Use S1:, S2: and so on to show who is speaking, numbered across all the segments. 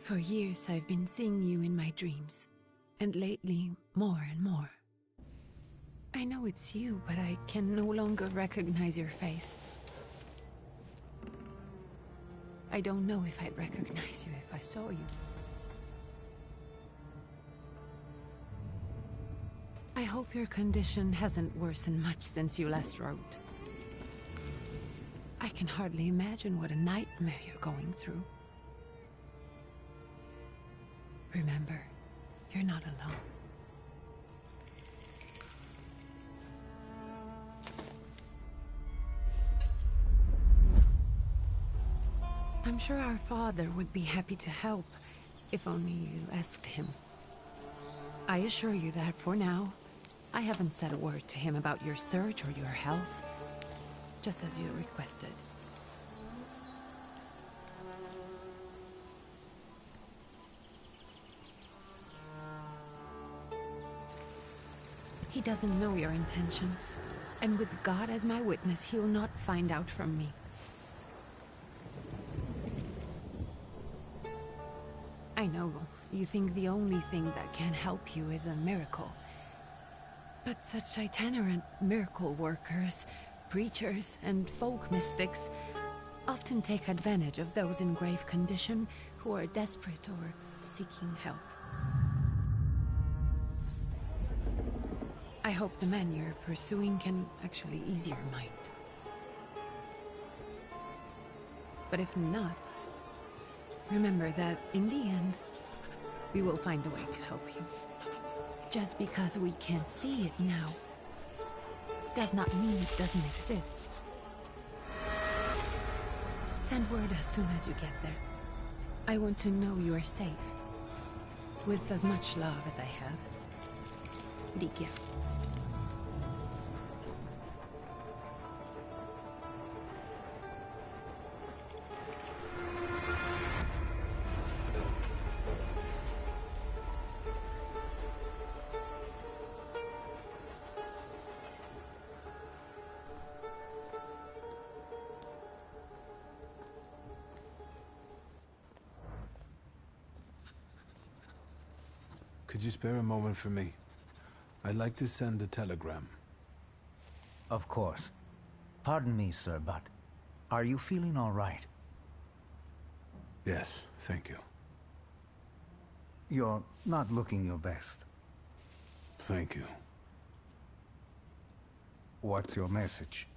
S1: For years I've been seeing you in my dreams, and lately more and more. I know it's you, but I can no longer recognize your face. I don't know if I'd recognize you if I saw you. I hope your condition hasn't worsened much since you last wrote. I can hardly imagine what a nightmare you're going through. Remember, you're not alone. I'm sure our father would be happy to help, if only you asked him. I assure you that for now, I haven't said a word to him about your search or your health, just as you requested. He doesn't know your intention, and with God as my witness, he'll not find out from me. I know, you think the only thing that can help you is a miracle. But such itinerant miracle workers, preachers, and folk mystics often take advantage of those in grave condition who are desperate or seeking help. I hope the man you're pursuing can actually ease your mind. But if not, remember that in the end, we will find a way to help you. Just because we can't see it now, does not mean it doesn't exist. Send word as soon as you get there. I want to know you are safe. With as much love as I have. Ligia.
S2: Could you spare a moment for me? I'd like to send a telegram.
S3: Of course. Pardon me, sir, but are you feeling all right?
S2: Yes, thank you.
S3: You're not looking your best.
S2: Thank you.
S3: What's your message?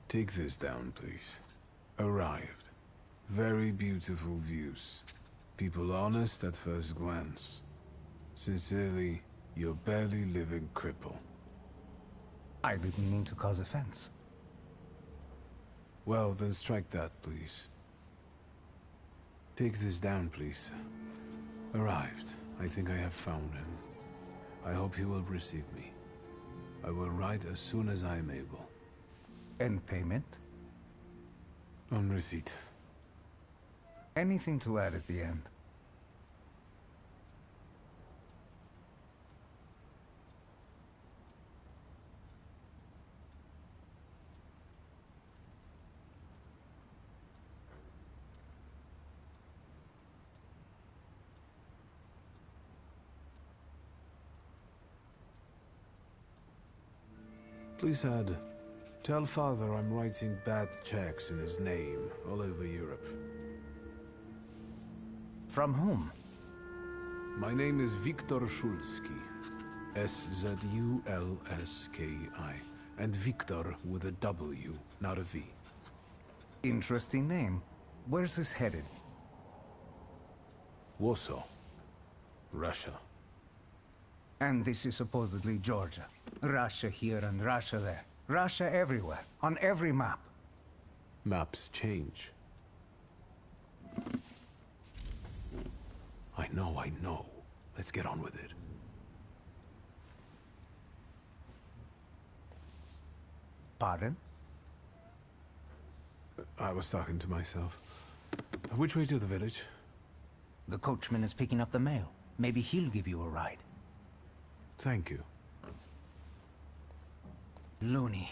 S2: Take this down, please. Arrived. Very beautiful views. People honest at first glance. Sincerely, your barely living cripple.
S3: I didn't mean to cause offense.
S2: Well, then strike that, please. Take this down, please. Arrived. I think I have found him. I hope he will receive me. I will write as soon as I am able.
S3: And payment?
S2: On receipt.
S3: Anything to add at the end?
S2: Please add, tell Father I'm writing bad checks in his name all over Europe.
S3: From whom?
S2: My name is Viktor Szulski. S-Z-U-L-S-K-I. And Viktor with a W, not a V.
S3: Interesting name. Where's this headed?
S2: Warsaw. Russia.
S3: And this is supposedly Georgia. Russia here and Russia there. Russia everywhere, on every map.
S2: Maps change. I know. Let's get on with it.
S3: Pardon?
S2: I was talking to myself. Which way to the village?
S3: The coachman is picking up the mail. Maybe he'll give you a ride.
S2: Thank you.
S3: Loony.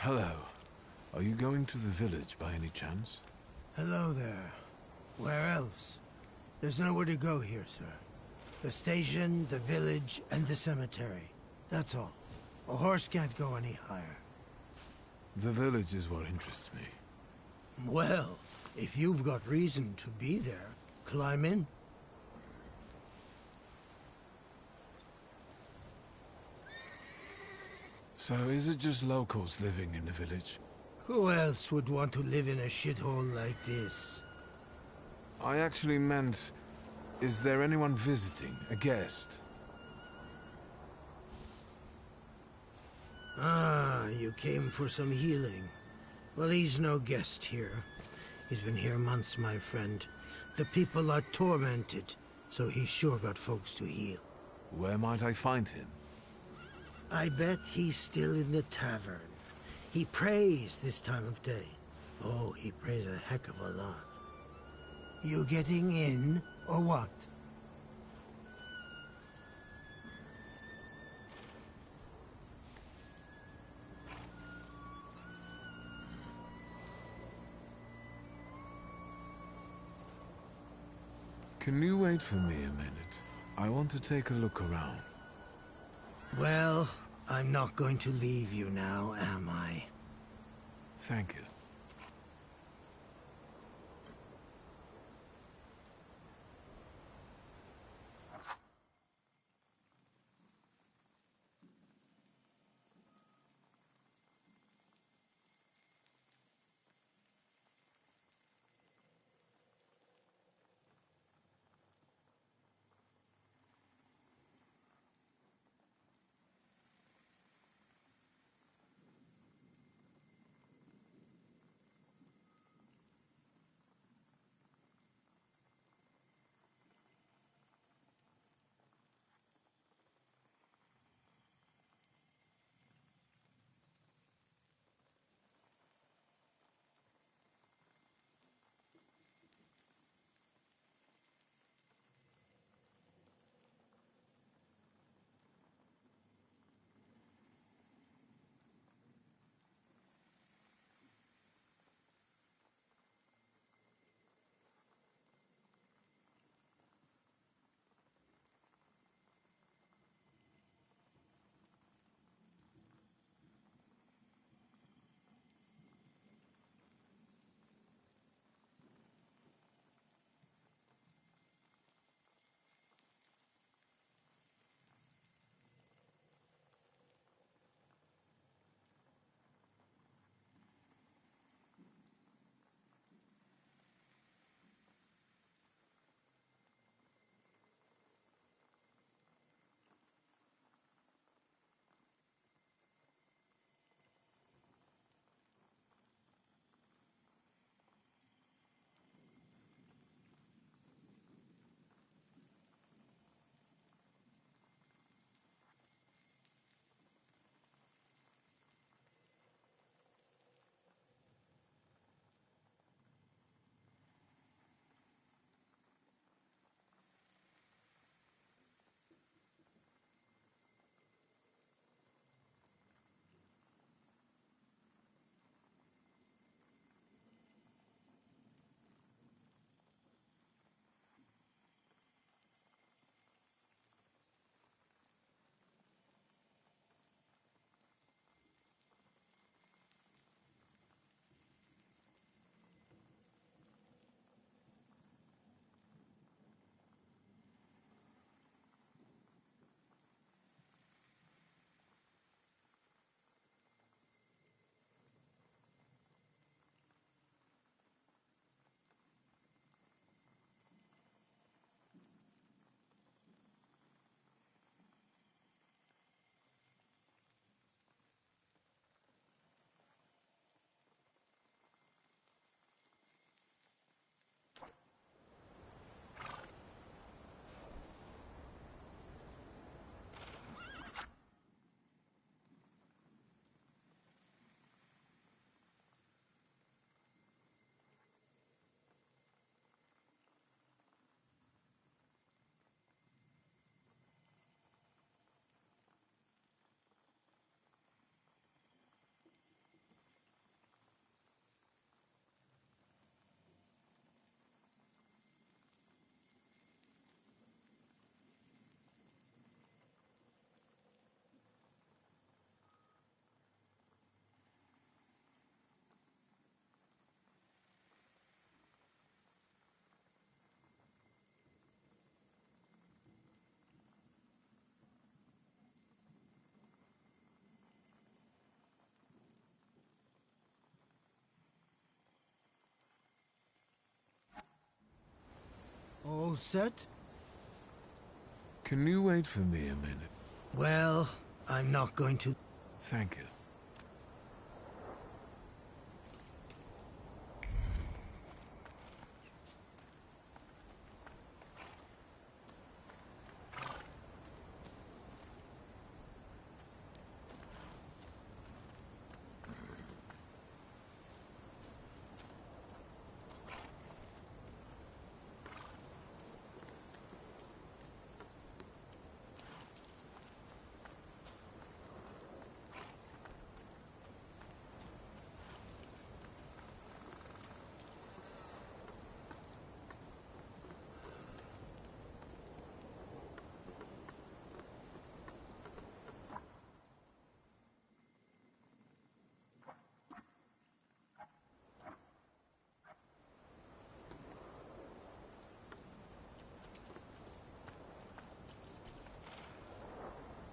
S2: Hello. Are you going to the village by any chance?
S4: Hello there. Where else? There's nowhere to go here, sir. The station, the village, and the cemetery. That's all. A horse can't go any higher.
S2: The village is what interests me.
S4: Well, if you've got reason to be there, climb in.
S2: So is it just locals living in the village?
S4: Who else would want to live in a shithole like this?
S2: I actually meant, is there anyone visiting, a guest?
S4: Ah, you came for some healing. Well, he's no guest here. He's been here months, my friend. The people are tormented, so he's sure got folks to heal.
S2: Where might I find him?
S4: I bet he's still in the tavern. He prays this time of day. Oh, he prays a heck of a lot. You getting in, or what?
S2: Can you wait for me a minute? I want to take a look around.
S4: Well, I'm not going to leave you now, am I?
S2: Thank you.
S4: All set?
S2: Can you wait for me a minute?
S4: Well, I'm not going to...
S2: Thank you.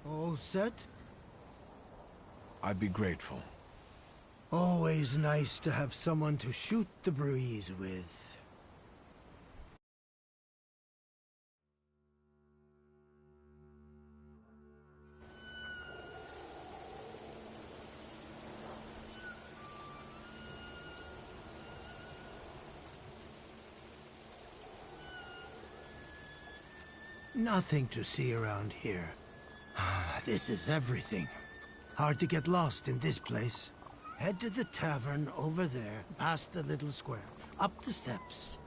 S4: All set?
S2: I'd be grateful.
S4: Always nice to have someone to shoot the breeze with. Nothing to see around here. This is everything. Hard to get lost in this place. Head to the tavern over there, past the little square, up the steps.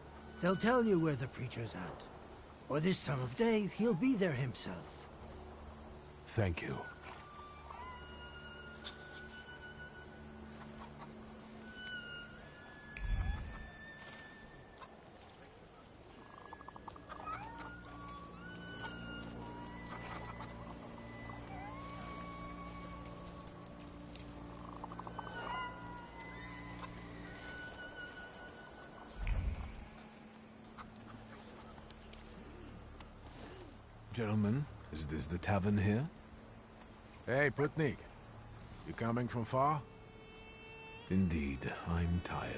S4: They'll tell you where the preacher's at. Or this time of day, he'll be there himself.
S2: Thank you. Gentlemen, is this the tavern here?
S5: Hey, Putnik. You coming from far?
S2: Indeed, I'm tired.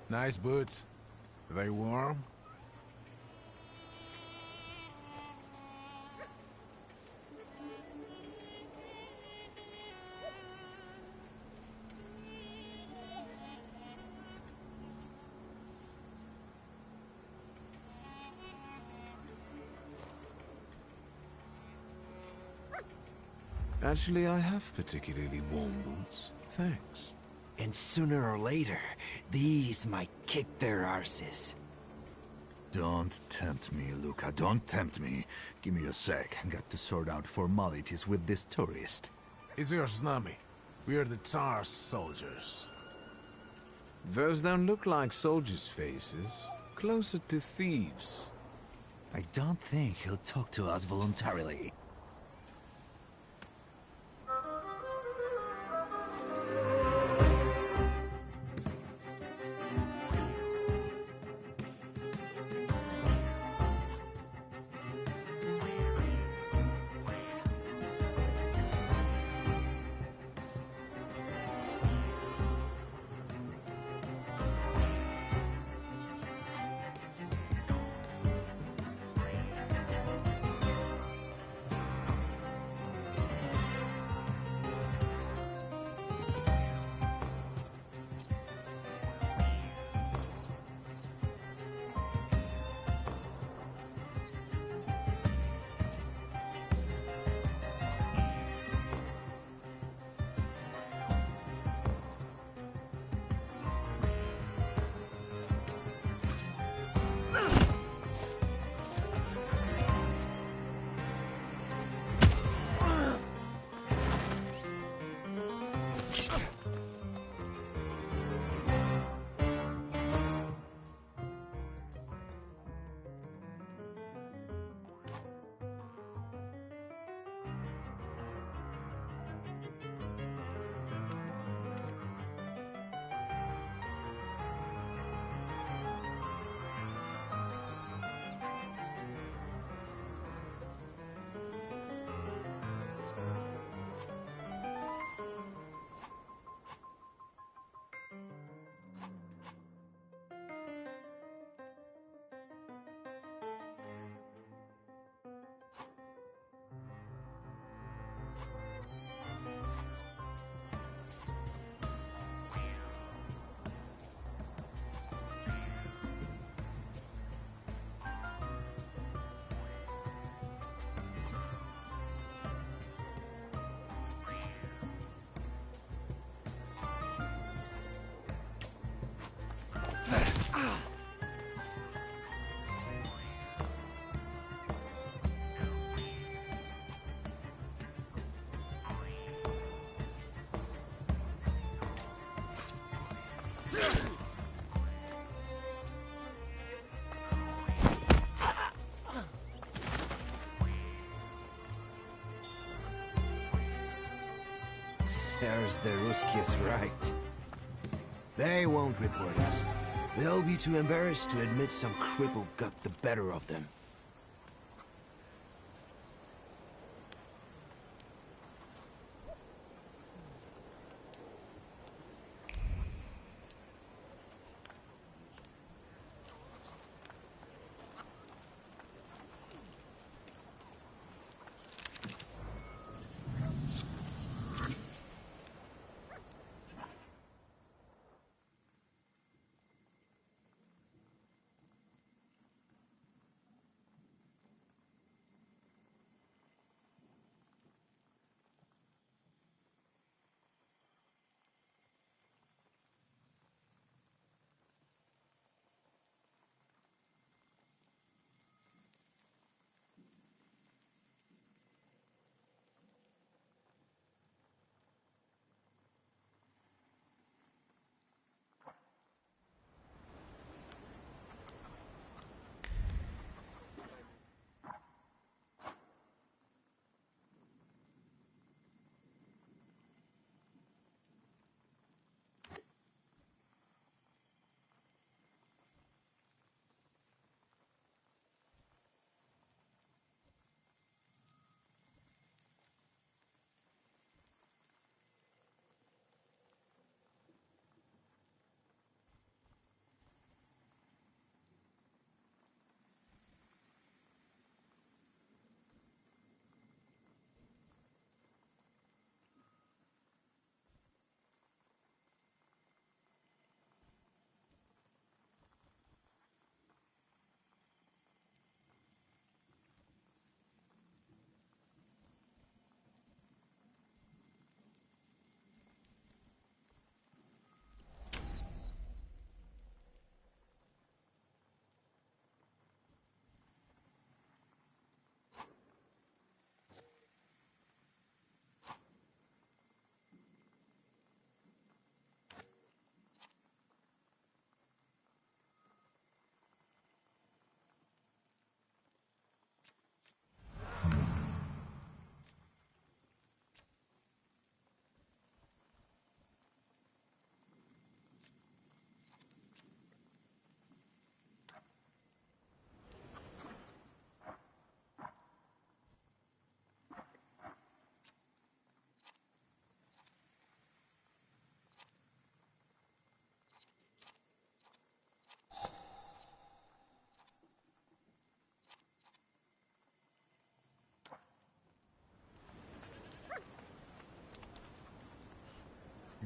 S5: Nice boots. Are they warm?
S2: Actually, I have particularly warm boots. Thanks.
S6: And sooner or later, these might kick their arses.
S7: Don't tempt me, Luca. Don't tempt me. Give me a sec. Got to sort out formalities with this tourist.
S5: It's your snummy. We're the Tsar's soldiers.
S2: Those don't look like soldiers' faces. Closer to thieves.
S7: I don't think he'll talk to us voluntarily.
S6: There's the Ruskies right. They won't report us. They'll be too embarrassed to admit some cripple got the better of them.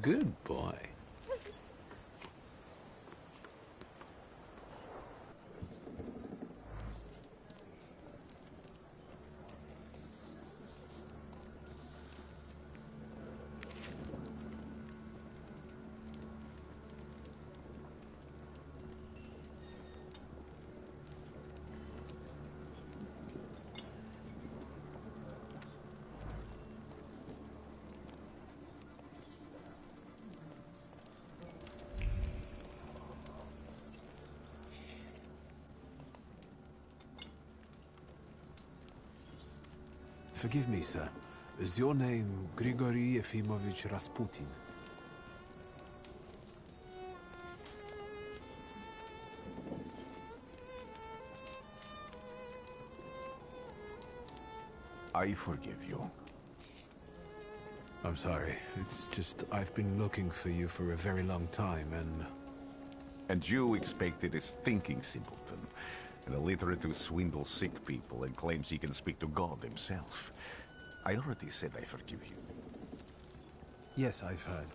S2: Good boy. Forgive me, sir. Is your name Grigory Yefimovich Rasputin?
S8: I forgive you.
S2: I'm sorry. It's just I've been looking for you for a very long time, and...
S8: And you expected a thinking simpleton, an illiterate who swindles sick people and claims he can speak to God himself. I already said I forgive you.
S2: Yes, I've heard.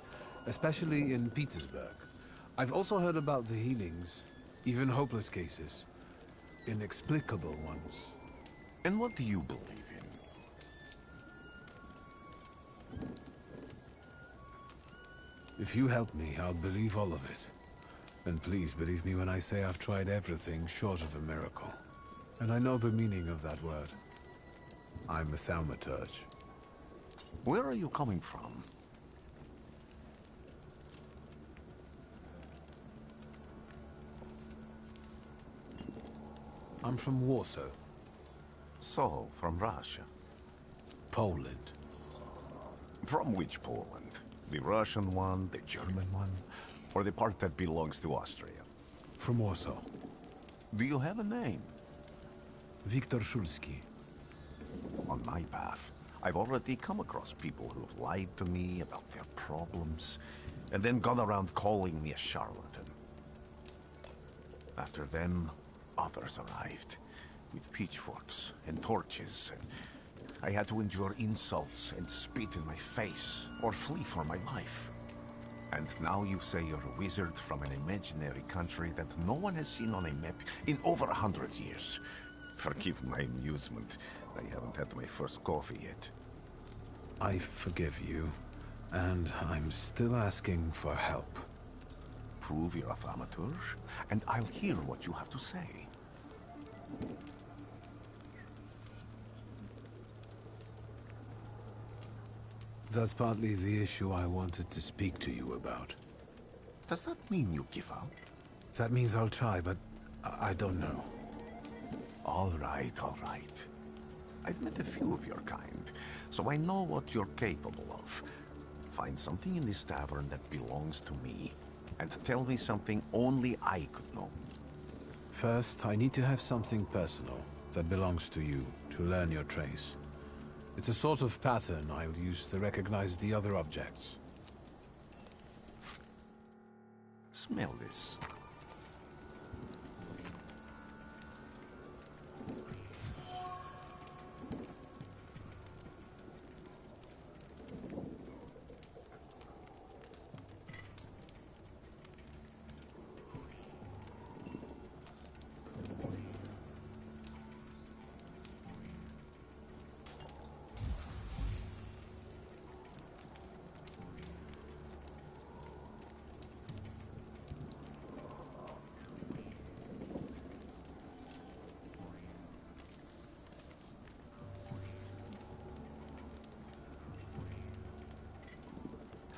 S2: Especially in Petersburg. I've also heard about the healings, even hopeless cases. Inexplicable ones.
S8: And what do you believe in?
S2: If you help me, I'll believe all of it. And please believe me when I say I've tried everything short of a miracle. And I know the meaning of that word. I'm a Thaumaturge.
S8: Where are you coming from?
S2: I'm from Warsaw,
S8: So, from Russia.
S2: Poland.
S8: From which Poland? The Russian one, the German one, or the part that belongs to Austria?
S2: From Warsaw.
S8: Do you have a name?
S2: Wiktor Szulski.
S8: On my path, I've already come across people who've lied to me about their problems, and then gone around calling me a charlatan. After them, others arrived, with pitchforks and torches, and I had to endure insults and spit in my face, or flee for my life. And now you say you're a wizard from an imaginary country that no one has seen on a map in over 100 years. Forgive my amusement. I haven't had my first coffee yet.
S2: I forgive you, and I'm still asking for help.
S8: Prove you're a Thaumaturge, and I'll hear what you have to say.
S2: That's partly the issue I wanted to speak to you about.
S8: Does that mean you give up?
S2: That means I'll try, but I don't know.
S8: All right, all right. I've met a few of your kind, so I know what you're capable of. Find something in this tavern that belongs to me, and tell me something only I could know.
S2: First, I need to have something personal that belongs to you to learn your trace. It's a sort of pattern I'll use to recognize the other objects.
S8: Smell this.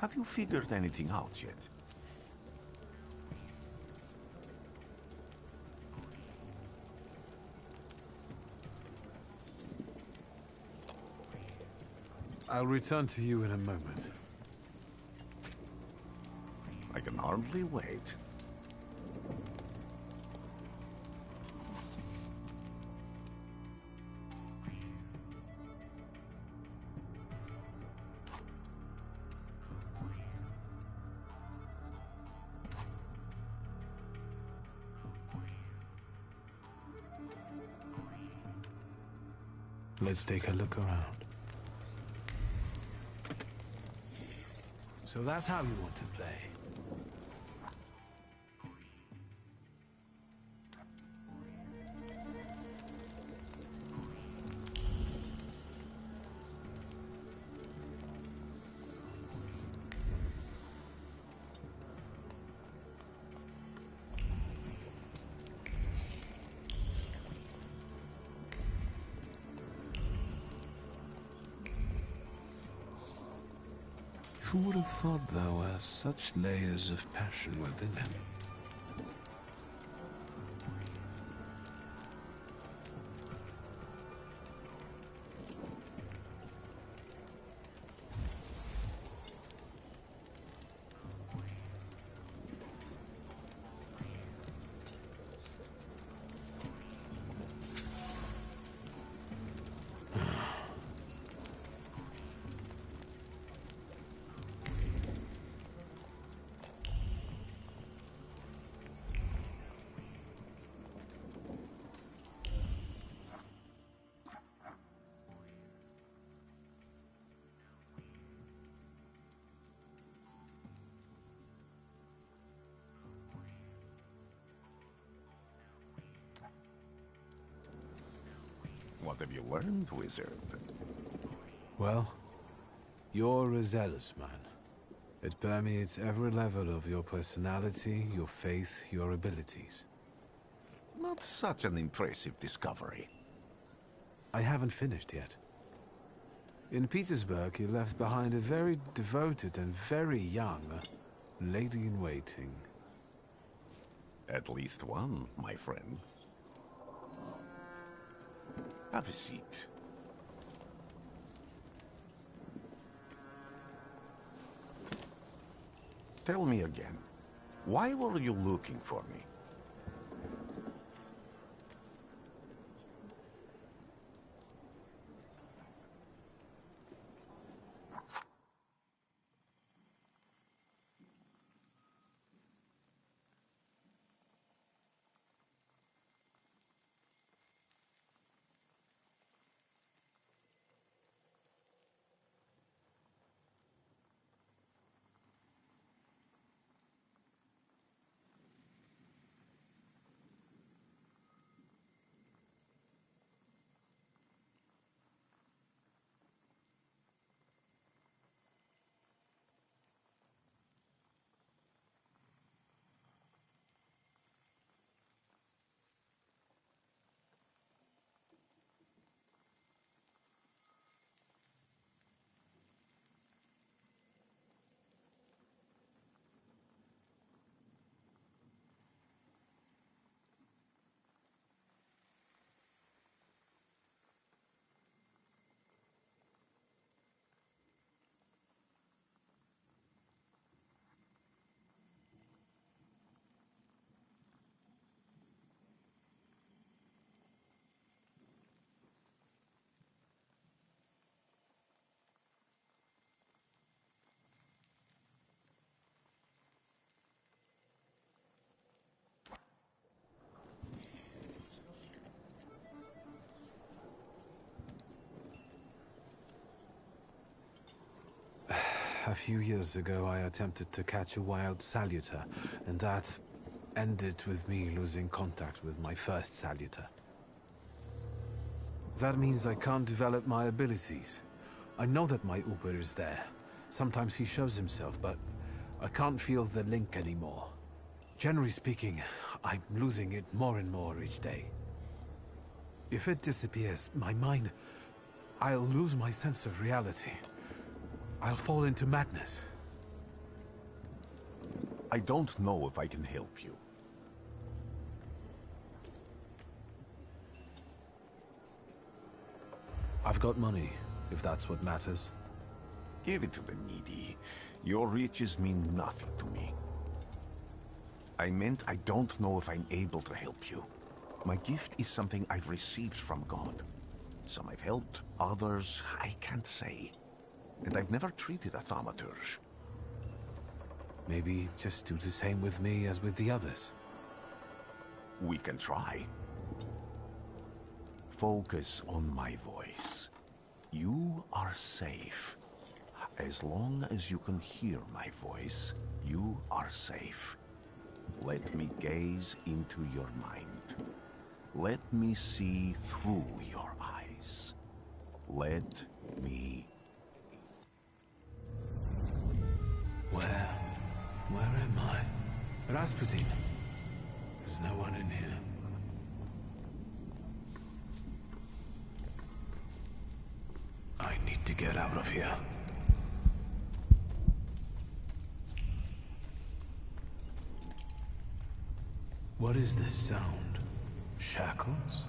S8: Have you figured anything out yet?
S2: I'll return to you in a moment.
S8: I can hardly wait.
S2: Let's take a look around. So that's how you want to play. Who would have thought there were such layers of passion within him?
S8: What have you learned, wizard?
S2: Well, you're a zealous man. It permeates every level of your personality, your faith, your abilities.
S8: Not such an impressive discovery.
S2: I haven't finished yet. In Petersburg, he left behind a very devoted and very young lady-in-waiting.
S8: At least one, my friend. Have a seat. Tell me again, why were you looking for me?
S2: A few years ago, I attempted to catch a wild saluter, and that ended with me losing contact with my first saluter. That means I can't develop my abilities. I know that my Uber is there. Sometimes he shows himself, but I can't feel the link anymore. Generally speaking, I'm losing it more and more each day. If it disappears, my mind... I'll lose my sense of reality. I'll fall into madness.
S8: I don't know if I can help you.
S2: I've got money, if that's what matters.
S8: Give it to the needy. Your riches mean nothing to me. I meant I don't know if I'm able to help you. My gift is something I've received from God. Some I've helped, others I can't say. And I've never treated a Thaumaturge.
S2: Maybe just do the same with me as with the others.
S8: We can try. Focus on my voice. You are safe. As long as you can hear my voice, you are safe. Let me gaze into your mind. Let me see through your eyes. Let me...
S2: Where am I? Rasputin. There's no one in here. I need to get out of here. What is this sound? Shackles?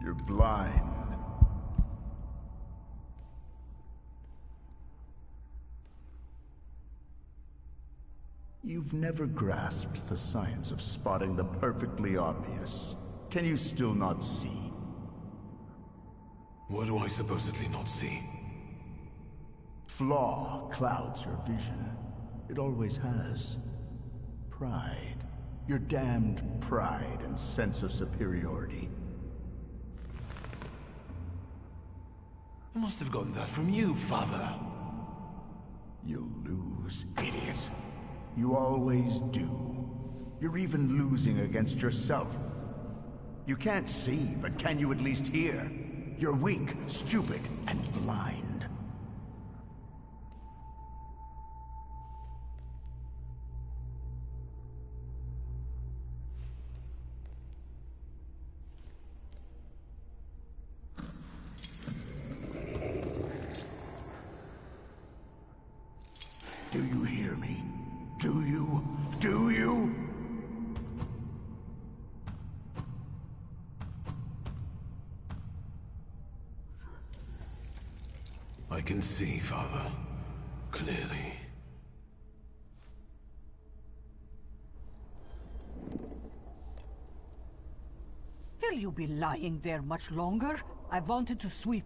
S7: You're blind. You've never grasped the science of spotting the perfectly obvious. Can you still not see?
S2: What do I supposedly not see?
S7: Flaw clouds your vision. It always has. Pride. Your damned pride and sense of superiority.
S2: I must have gotten that from you, Father.
S7: You'll lose, idiot. You always do. You're even losing against yourself. You can't see, but can you at least hear? You're weak, stupid, and blind. Do you hear me? Do you? Do you?
S2: I can see, Father. Clearly.
S9: Will you be lying there much longer? I wanted to sweep.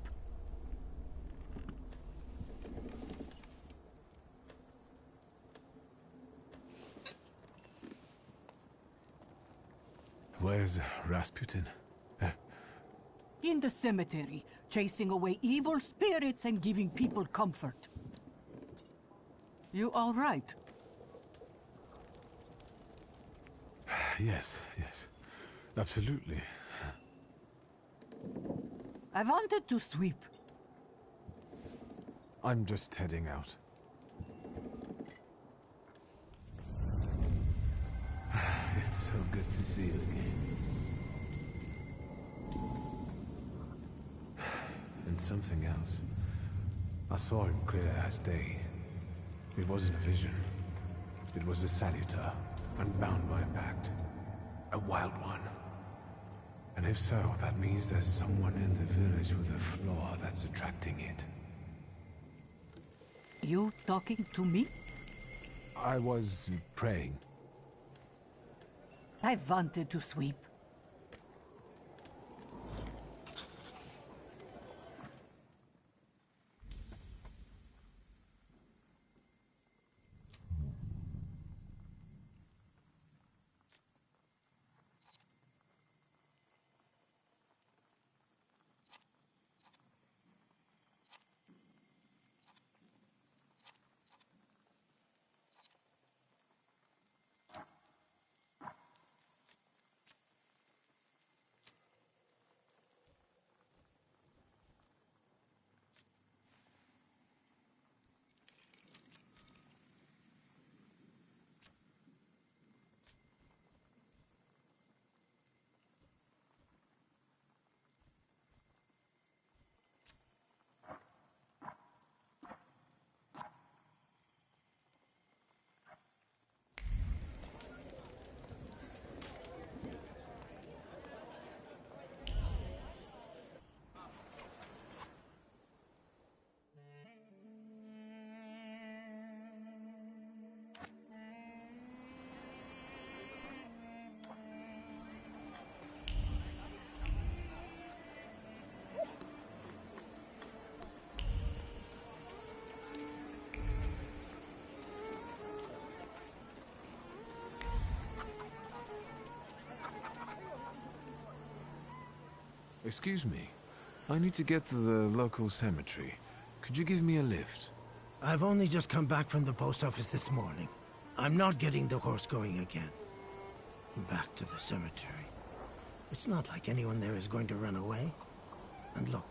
S2: Where's Rasputin?
S9: In the cemetery, chasing away evil spirits and giving people comfort. You all right?
S2: Yes, yes. Absolutely.
S9: I wanted to sweep.
S2: I'm just heading out. It's so good to see you again. And something else. I saw him clear as day. It wasn't a vision. It was a saluter, unbound by a pact. A wild one. And if so, that means there's someone in the village with a flaw that's attracting it.
S9: You talking to me?
S2: I was praying.
S9: I wanted to sweep.
S2: Excuse me. I need to get to the local cemetery. Could you give me a lift?
S4: I've only just come back from the post office this morning. I'm not getting the horse going again. Back to the cemetery. It's not like anyone there is going to run away. And look,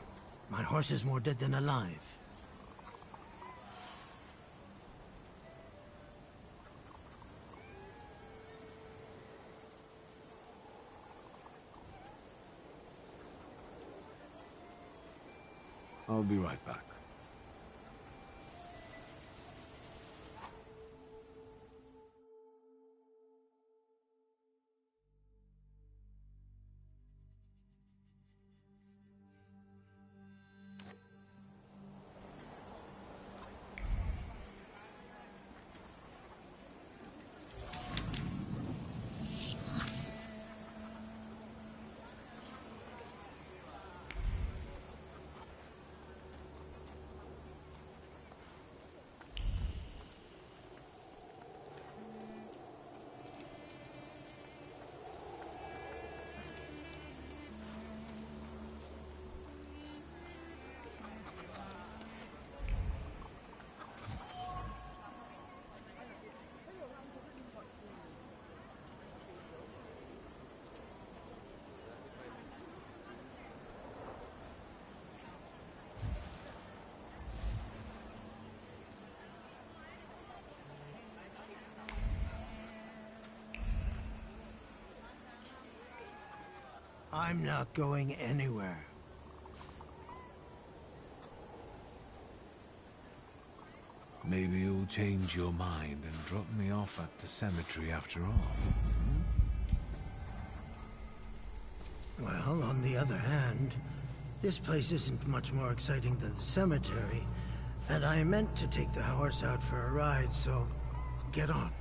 S4: my horse is more dead than alive.
S2: I'll be right back.
S4: I'm not going anywhere.
S2: Maybe you'll change your mind and drop me off at the cemetery after all.
S4: Well, on the other hand, this place isn't much more exciting than the cemetery, and I meant to take the horse out for a ride, so get on.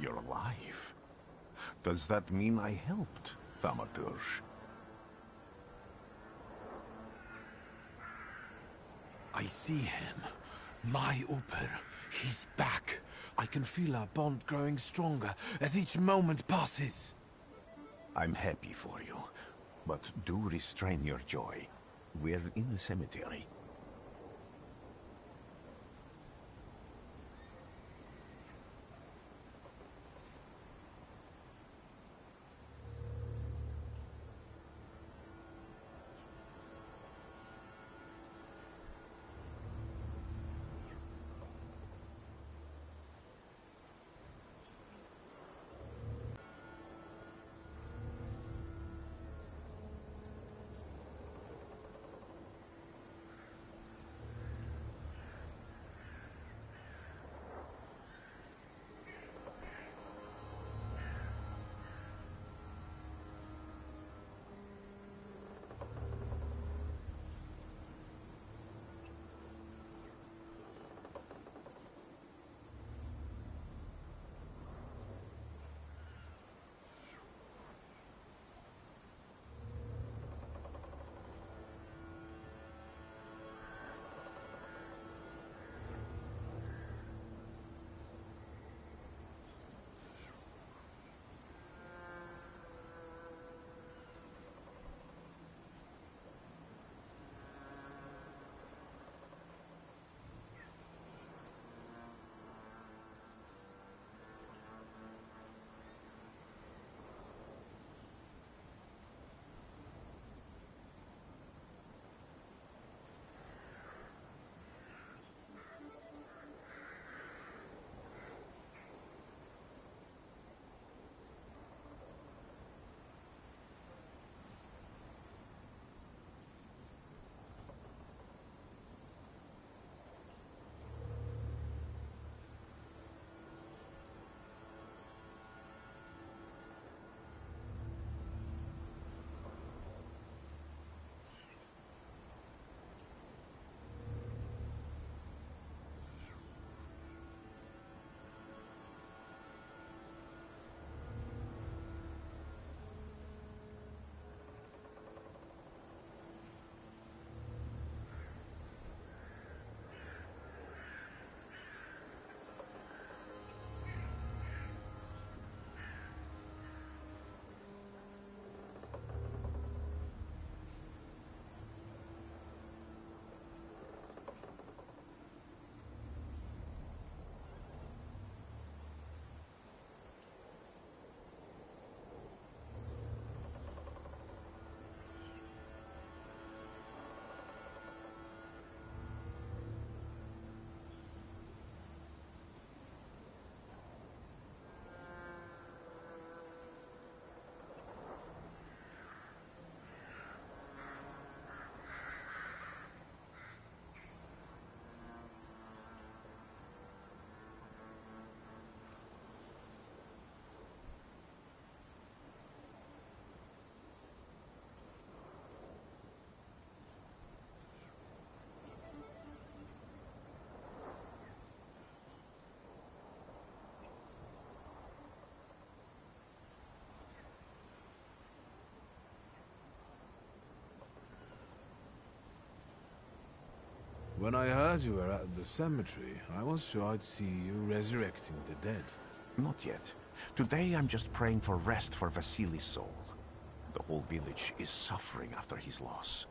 S8: You're alive. Does that mean I helped, Thaumaturge?
S2: I see him. My Uber. He's back. I can feel our bond growing stronger as each moment passes.
S8: I'm happy for you, but do restrain your joy. We're in the cemetery.
S2: When I heard you were at the cemetery, I was sure I'd see you resurrecting the dead.
S8: Not yet. Today I'm just praying for rest for Vasily's soul. The whole village is suffering after his loss.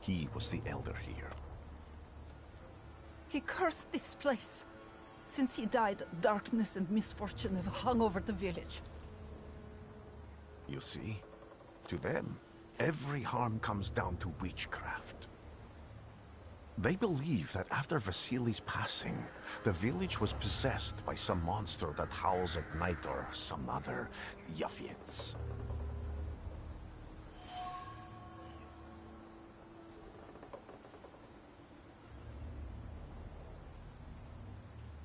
S8: He was the elder here.
S10: He cursed this place. Since he died, darkness and misfortune have hung over the village.
S8: You see? To them, every harm comes down to witchcraft. They believe that after Vasily's passing, the village was possessed by some monster that howls at night or some other Yafiets.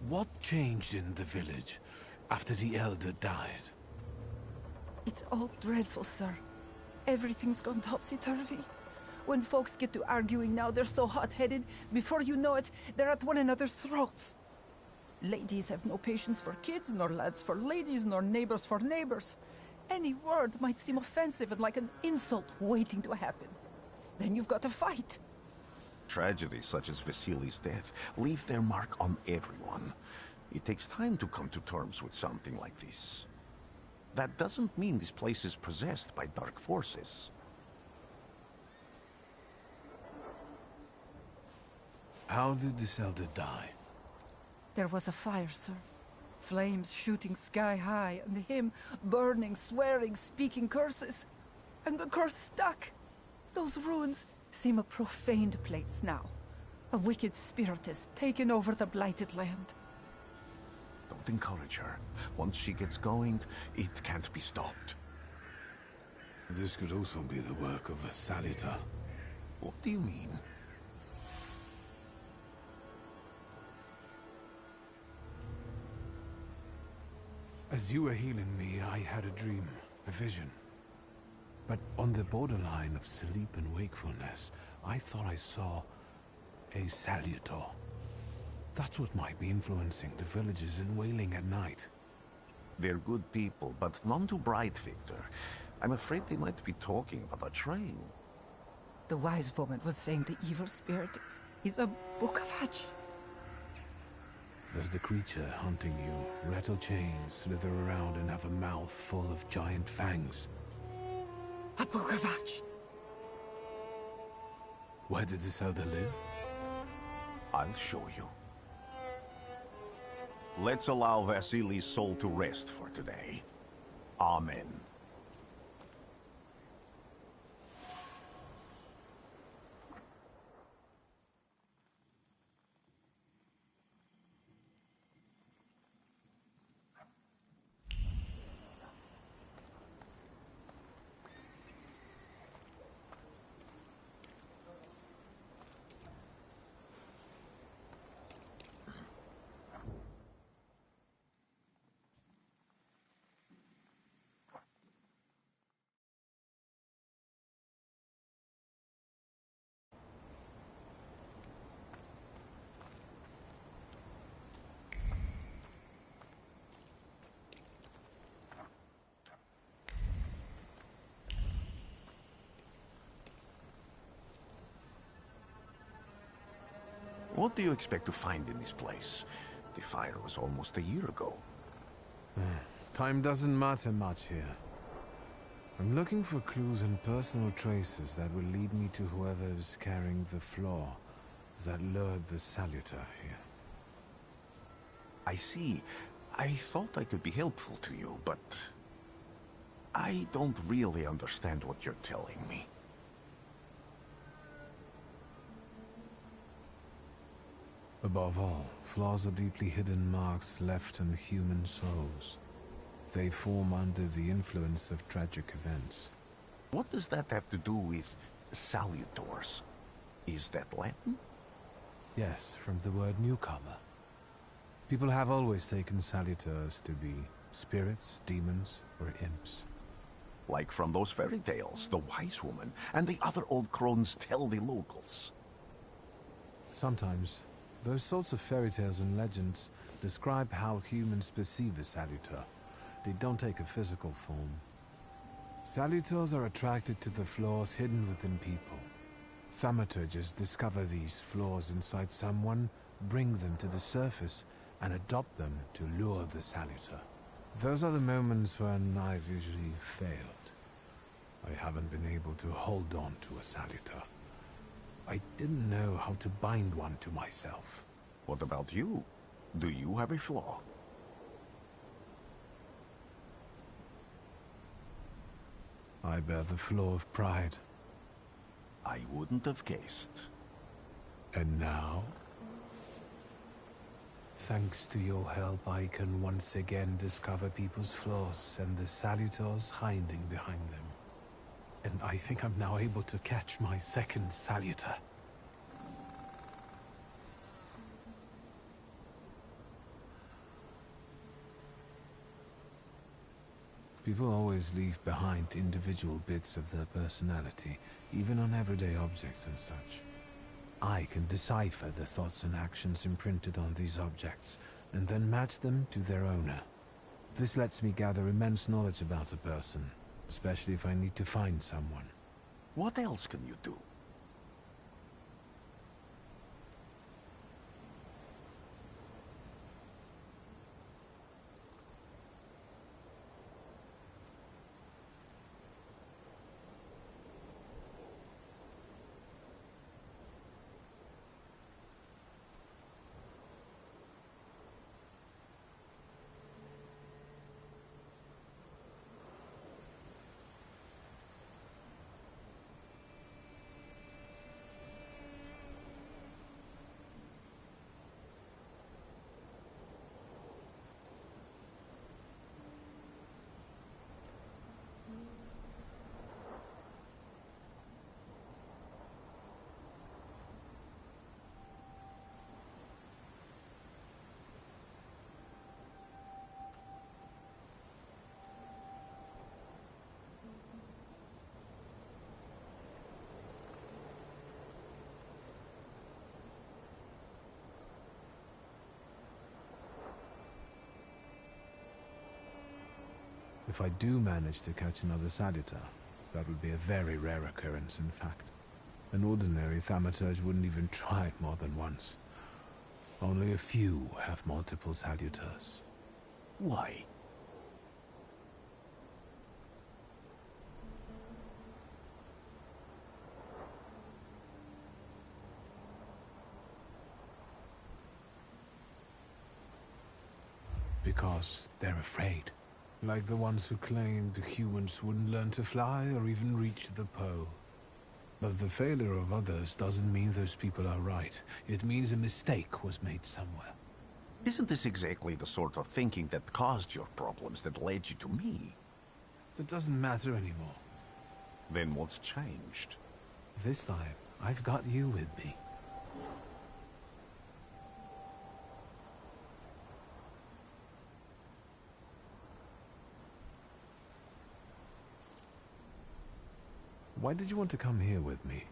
S2: What changed in the village after the elder died?
S10: It's all dreadful, sir. Everything's gone topsy-turvy. When folks get to arguing now, they're so hot-headed, before you know it, they're at one another's throats. Ladies have no patience for kids, nor lads for ladies, nor neighbors for neighbors. Any word might seem offensive and like an insult waiting to happen. Then you've got to fight.
S8: Tragedies such as Vasily's death leave their mark on everyone. It takes time to come to terms with something like this. That doesn't mean this place is possessed by dark forces.
S2: How did this elder die?
S10: There was a fire, sir. Flames shooting sky high, and him burning, swearing, speaking curses. And the curse stuck. Those ruins seem a profaned place now. A wicked spirit has taken over the blighted land.
S8: Don't encourage her. Once she gets going, it can't be stopped.
S2: This could also be the work of a Salita.
S8: What do you mean?
S2: As you were healing me, I had a dream, a vision. But on the borderline of sleep and wakefulness, I thought I saw a Salutor. That's what might be influencing the villagers in Wailing at night.
S8: They're good people, but none too bright, Victor. I'm afraid they might be talking about a train.
S10: The wise woman was saying the evil spirit is a book of hatch.
S2: Does the creature hunting you rattle chains, slither around, and have a mouth full of giant fangs?
S10: A book of hatch.
S2: Where did this elder live?
S8: I'll show you. Let's allow Vasily's soul to rest for today. Amen. What do you expect to find in this place? The fire was almost a year ago.
S2: Time doesn't matter much here. I'm looking for clues and personal traces that will lead me to whoever's carrying the flaw that lured the Salutor here.
S8: I see. I thought I could be helpful to you, but I don't really understand what you're telling me.
S2: Above all, flaws are deeply hidden marks left on human souls. They form under the influence of tragic events.
S8: What does that have to do with salutors? Is that Latin?
S2: Yes, from the word newcomer. People have always taken salutors to be spirits, demons, or imps.
S8: Like from those fairy tales, the wise woman and the other old crones tell the locals.
S2: Sometimes, those sorts of fairy tales and legends describe how humans perceive a salutor. They don't take a physical form. Salutors are attracted to the flaws hidden within people. Thaumaturges discover these flaws inside someone, bring them to the surface, and adopt them to lure the Salutor. Those are the moments when I've usually failed. I haven't been able to hold on to a Salutor. I didn't know how to bind one to myself.
S8: What about you? Do you have a flaw?
S2: I bear the flaw of pride.
S8: I wouldn't have guessed.
S2: And now? Thanks to your help, I can once again discover people's flaws and the Salutors hiding behind them. And I think I'm now able to catch my second Salutor. People always leave behind individual bits of their personality, even on everyday objects and such. I can decipher the thoughts and actions imprinted on these objects, and then match them to their owner. This lets me gather immense knowledge about a person, especially if I need to find someone.
S8: What else can you do?
S2: If I do manage to catch another Salutor, that would be a very rare occurrence, in fact. An ordinary Thaumaturge wouldn't even try it more than once. Only a few have multiple Salutors.
S8: Why?
S2: Because they're afraid. Like the ones who claimed humans wouldn't learn to fly or even reach the pole. But the failure of others doesn't mean those people are right. It means a mistake was made somewhere.
S8: Isn't this exactly the sort of thinking that caused your problems that led you to me?
S2: That doesn't matter anymore.
S8: Then what's changed?
S2: This time, I've got you with me. Why did you want to come here with me?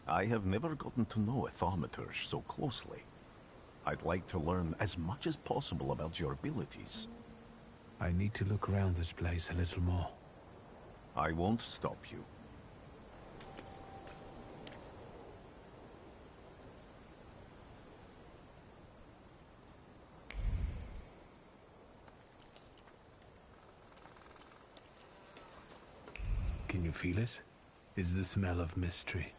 S8: I have never gotten to know a Thaumaturge so closely. I'd like to learn as much as possible about your abilities.
S2: I need to look around this place a little more.
S8: I won't stop you.
S2: Can you feel it? It's the smell of mystery.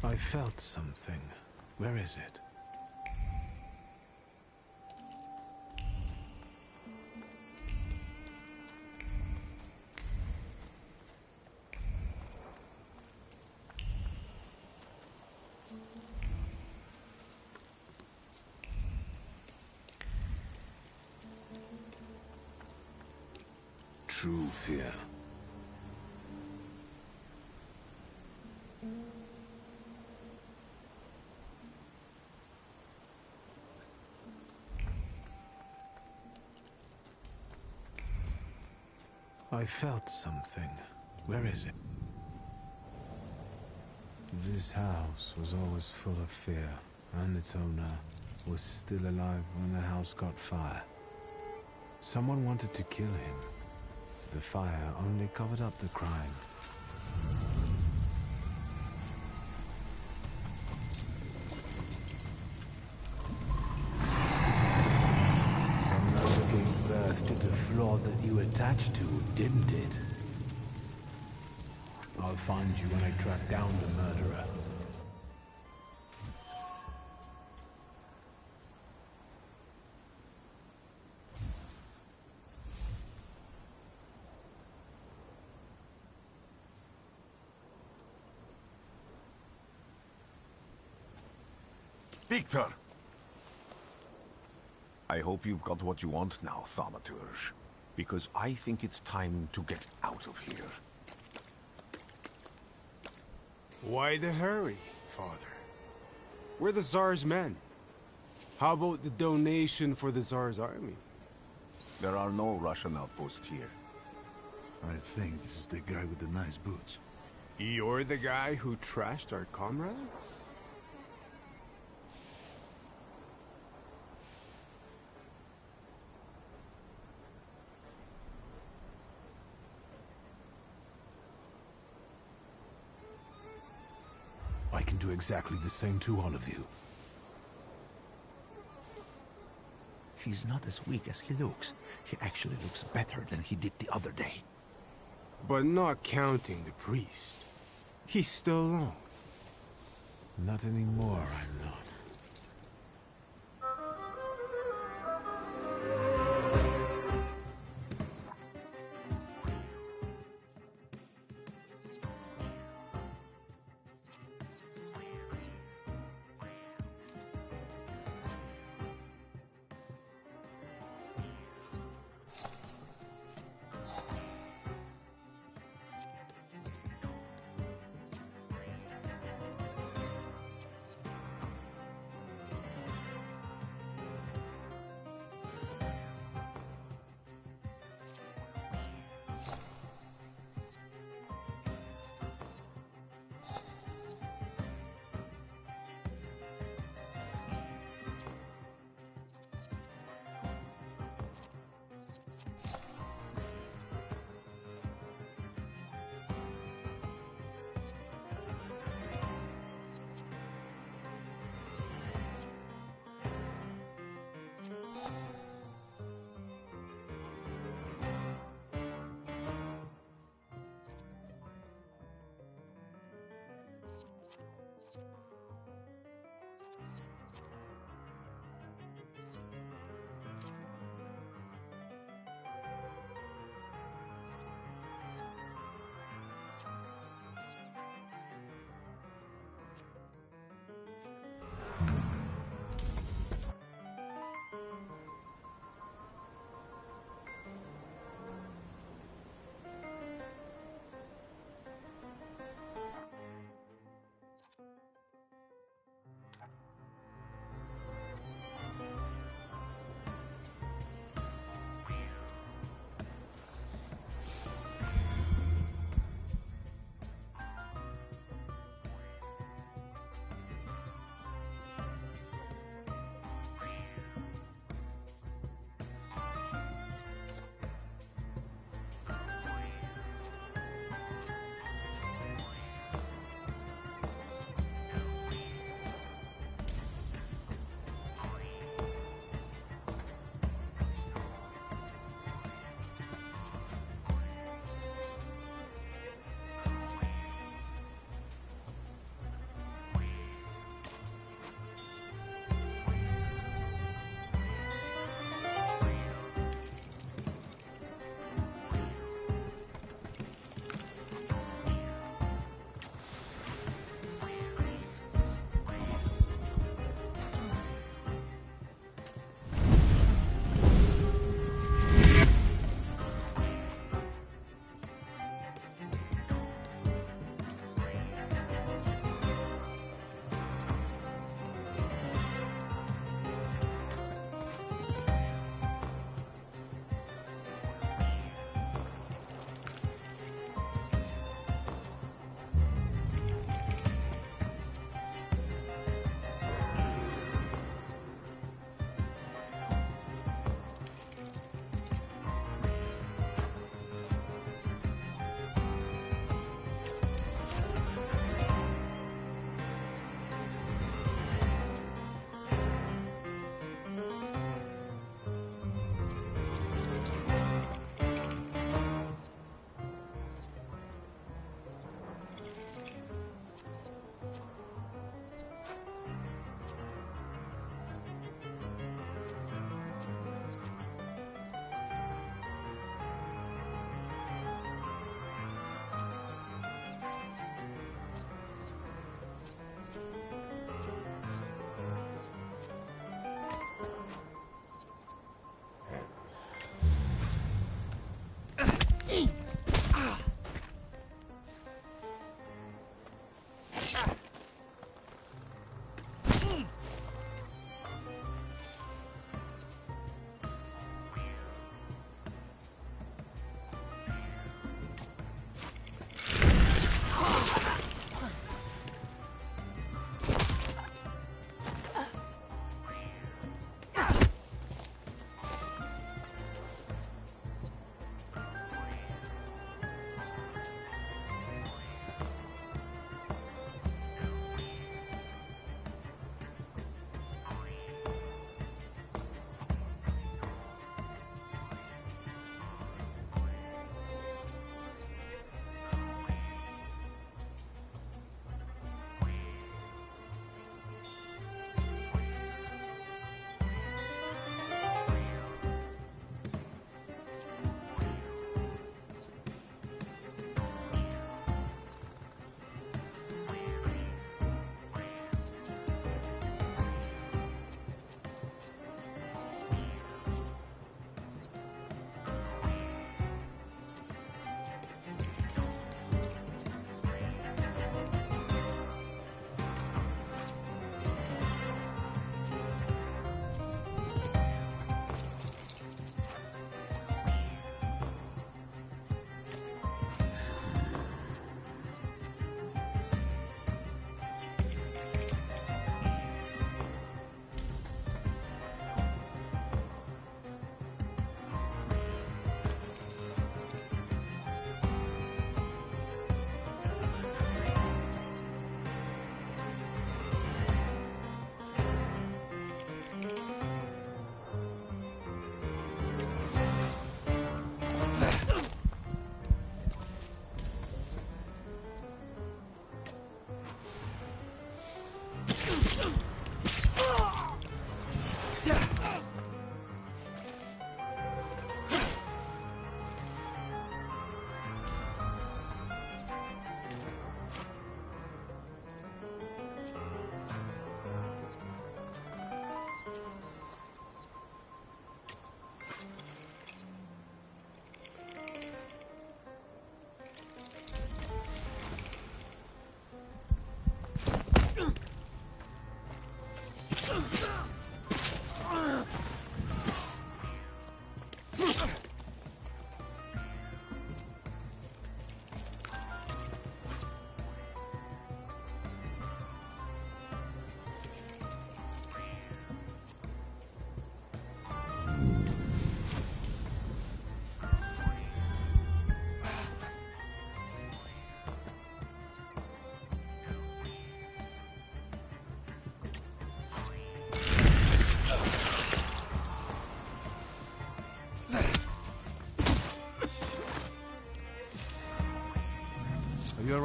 S2: I felt something. Where is it? True fear. I felt something. Where is it? This house was always full of fear, and its owner was still alive when the house caught fire. Someone wanted to kill him. The fire only covered up the crime. Another gave birth to the flaw that you attached to, didn't it? I'll find you when I track down the murderer.
S8: Victor! I hope you've got what you want now, Thaumaturge. Because I think it's time to get out of here.
S11: Why the hurry, Father? We're the Tsar's men. How about the donation for the Tsar's army?
S8: There are no Russian outposts here.
S7: I think this is the guy with the nice boots.
S11: You're the guy who trashed our comrades?
S2: I can do exactly the same to all of you.
S6: He's not as weak as he looks. He actually looks better than he did the other day.
S11: But not counting the priest. He's still alone.
S2: Not anymore, I'm not.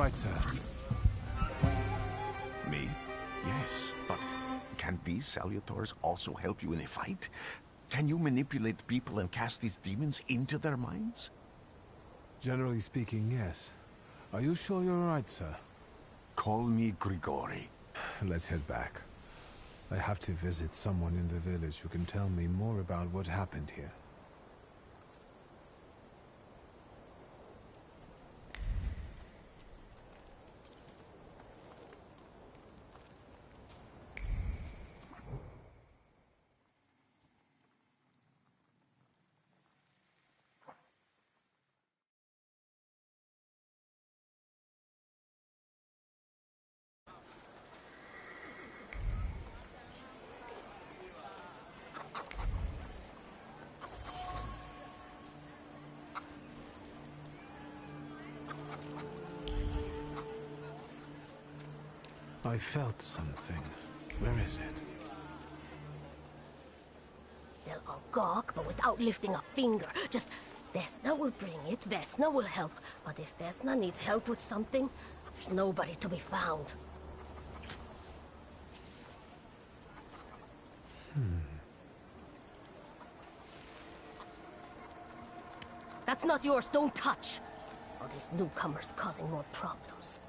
S2: right, sir.
S8: Me? Yes, but can these salutors also help you in a fight? Can you manipulate people and cast these demons into their minds?
S2: Generally speaking, yes. Are you sure you're right, sir?
S8: Call me Grigori.
S2: Let's head back. I have to visit someone in the village who can tell me more about what happened here. I felt something. Where is it?
S12: They'll all gawk, but without lifting a finger. Just, Vesna will bring it, Vesna will help. But if Vesna needs help with something, there's nobody to be found. That's not yours, don't touch! All these newcomers causing more problems.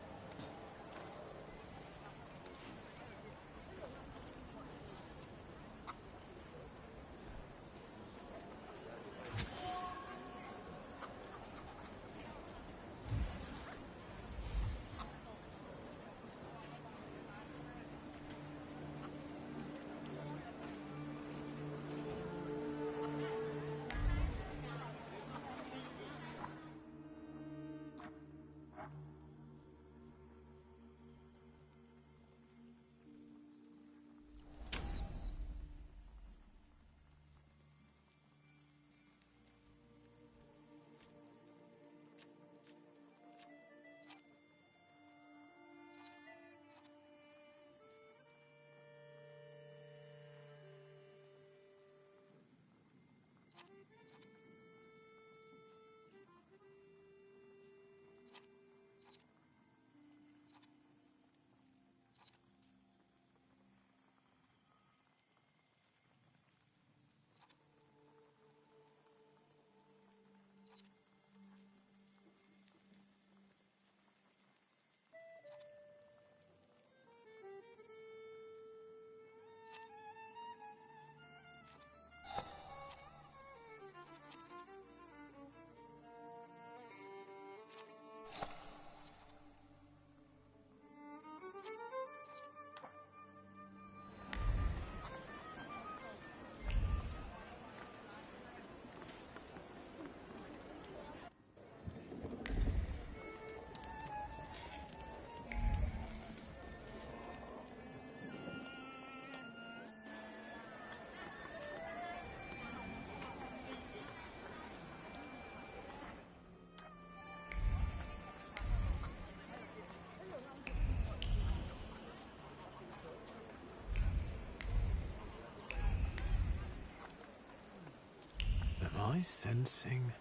S2: Am I sensing?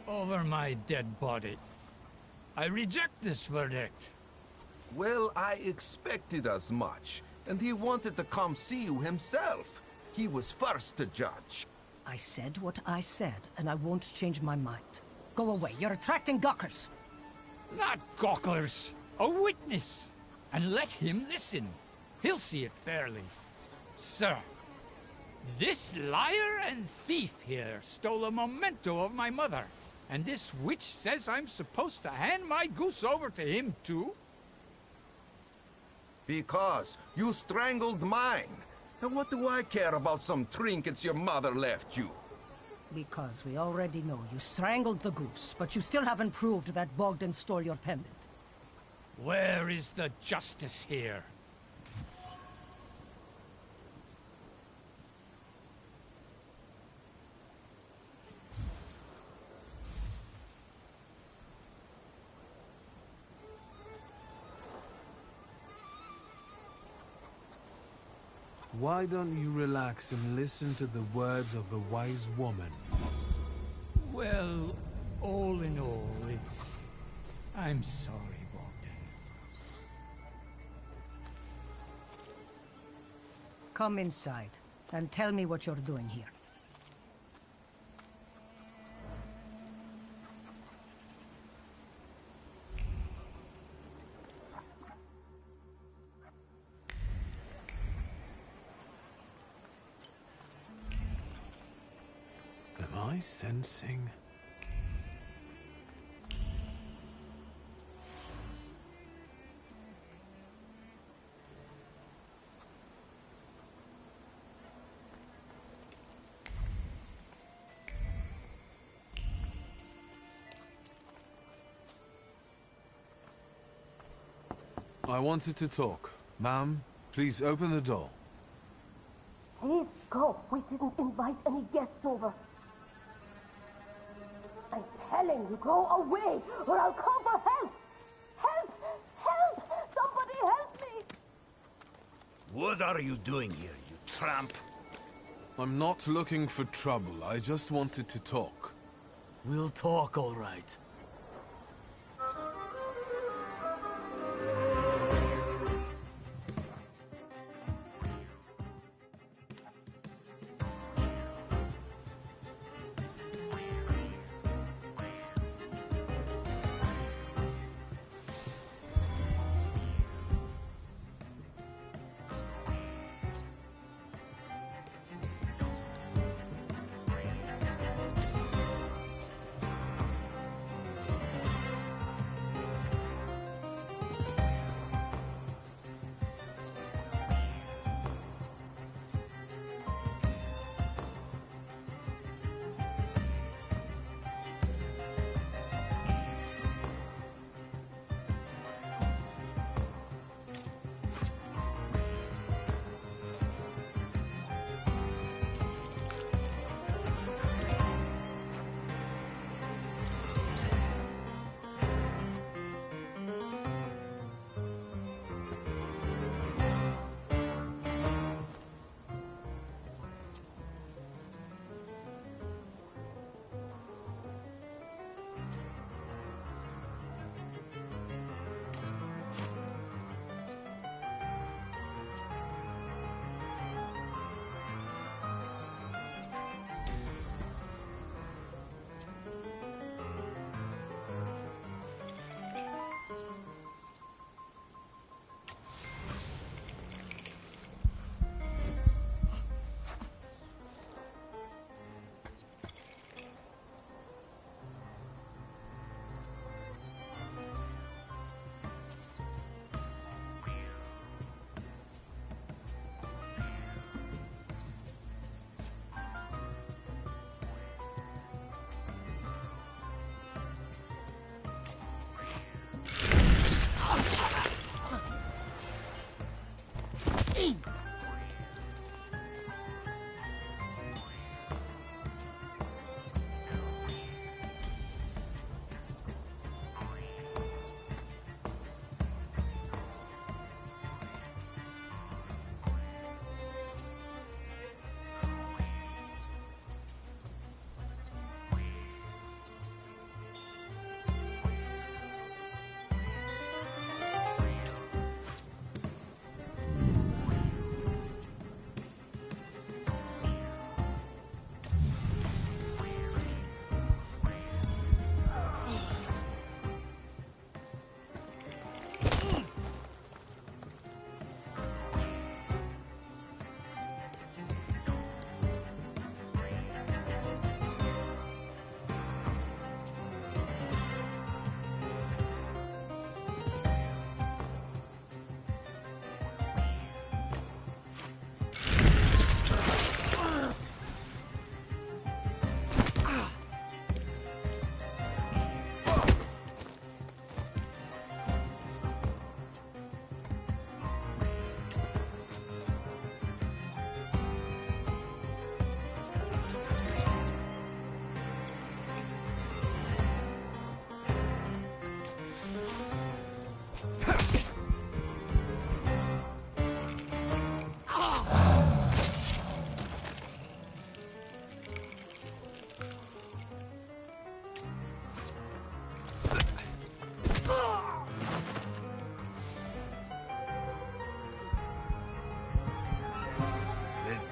S13: Over my dead body. I reject this verdict.
S14: Well, I expected as much. And he wanted to come see you himself. He was first to judge.
S15: I said what I said, and I won't change my mind. Go away. You're attracting gawkers.
S13: Not gawkers. A witness. And let him listen. He'll see it fairly. Sir, this liar and thief here stole a memento of my mother. And this witch says I'm supposed to hand my goose over to him too?
S14: Because you strangled mine. And what do I care about some trinkets your mother left you?
S15: Because we already know you strangled the goose, but you still haven't proved that Bogdan stole your pendant.
S13: Where is the justice here?
S2: Why don't you relax and listen to the words of a wise woman?
S13: Well, all in all, I'm sorry, Bogdan.
S15: Come inside, and tell me what you're doing here.
S2: Am I sensing? I wanted to talk. Ma'am, please open the door.
S12: Please go. We didn't invite any guests over. I'm telling you, go away, or I'll call for help! Help! Help! Somebody help me!
S6: What are you doing here, you tramp?
S2: I'm not looking for trouble. I just wanted to talk.
S4: We'll talk, all right.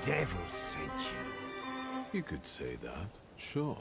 S6: devil sent you.
S2: You could say that, sure.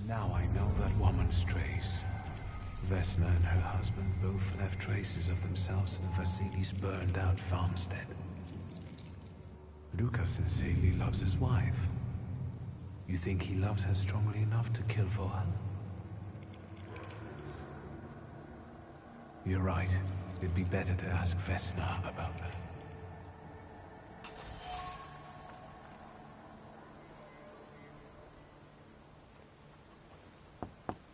S2: Now I know that woman's trace. Vesna and her husband both left traces of themselves at Vasily's burned-out farmstead. Luka sincerely loves his wife. You think he loves her strongly enough to kill for her? You're right. It'd be better to ask Vesna about that.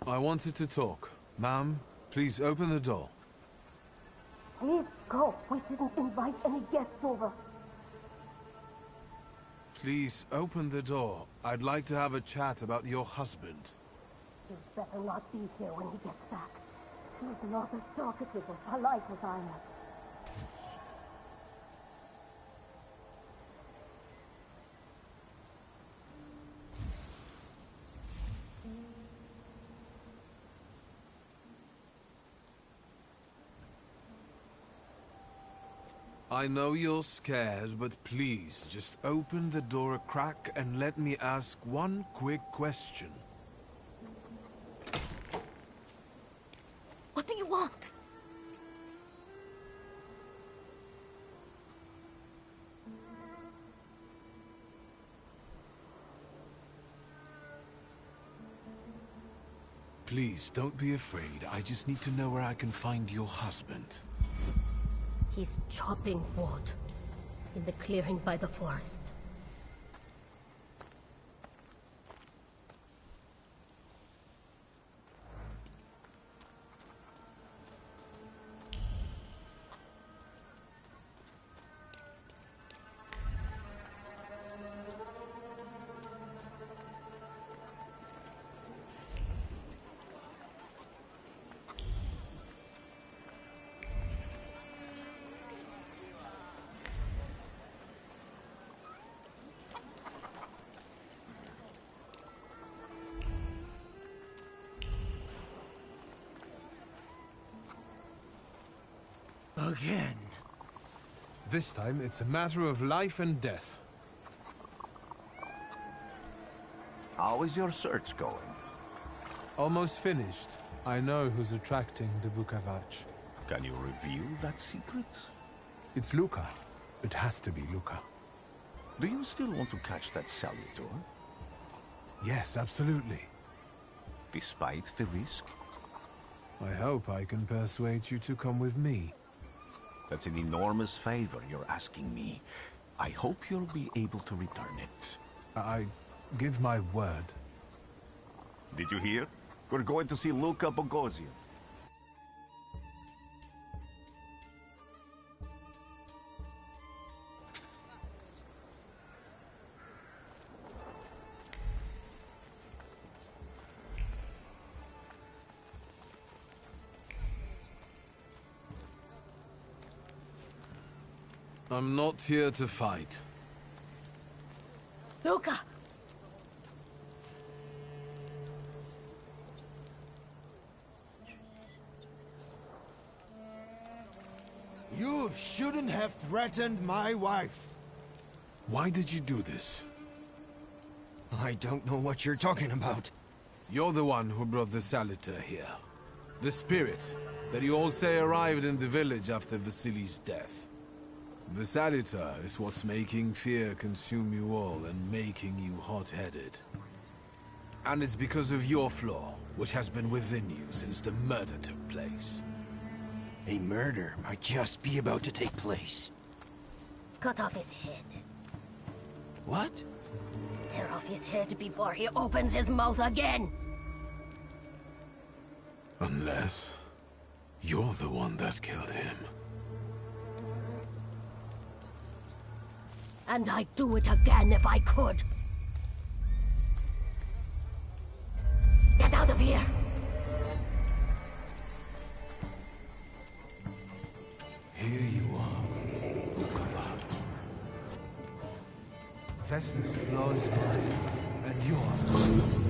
S2: I wanted to talk. Ma'am, please open the door.
S12: Please go. We didn't invite any guests over.
S2: Please open the door. I'd like to have a chat about your husband.
S12: You'd better not be here when he gets back. He's not as talkative or polite as I am.
S2: I know you're scared, but please, just open the door a crack and let me ask one quick question.
S12: What do you want?
S2: Please, don't be afraid. I just need to know where I can find your husband.
S12: He's chopping wood in the clearing by the forest.
S4: Again.
S2: This time, it's a matter of life and death.
S8: How is your search going?
S2: Almost finished. I know who's attracting the Bukavach.
S8: Can you reveal that secret?
S2: It's Luka. It has to be Luka.
S8: Do you still want to catch that Thaumaturge?
S2: Yes, absolutely.
S8: Despite the risk?
S2: I hope I can persuade you to come with me.
S8: That's an enormous favor you're asking me. I hope you'll be able to return it.
S2: I give my word.
S8: Did you hear? We're going to see Luka Bogosian.
S2: I'm not here to fight.
S12: Luka!
S6: You shouldn't have threatened my wife.
S2: Why did you do this?
S6: I don't know what you're talking about.
S2: You're the one who brought the Saliter here. The spirit that you all say arrived in the village after Vasily's death. The Salutar is what's making fear consume you all and making you hot-headed. And it's because of your flaw, which has been within you since the murder took place.
S6: A murder might just be about to take place.
S12: Cut off his head.
S6: What?
S12: Tear off his head before he opens his mouth again!
S2: Unless you're the one that killed him.
S12: And I'd do it again if I could. Get out of here!
S2: Here you are, Ukala. Vesna's flaw is mine, and yours.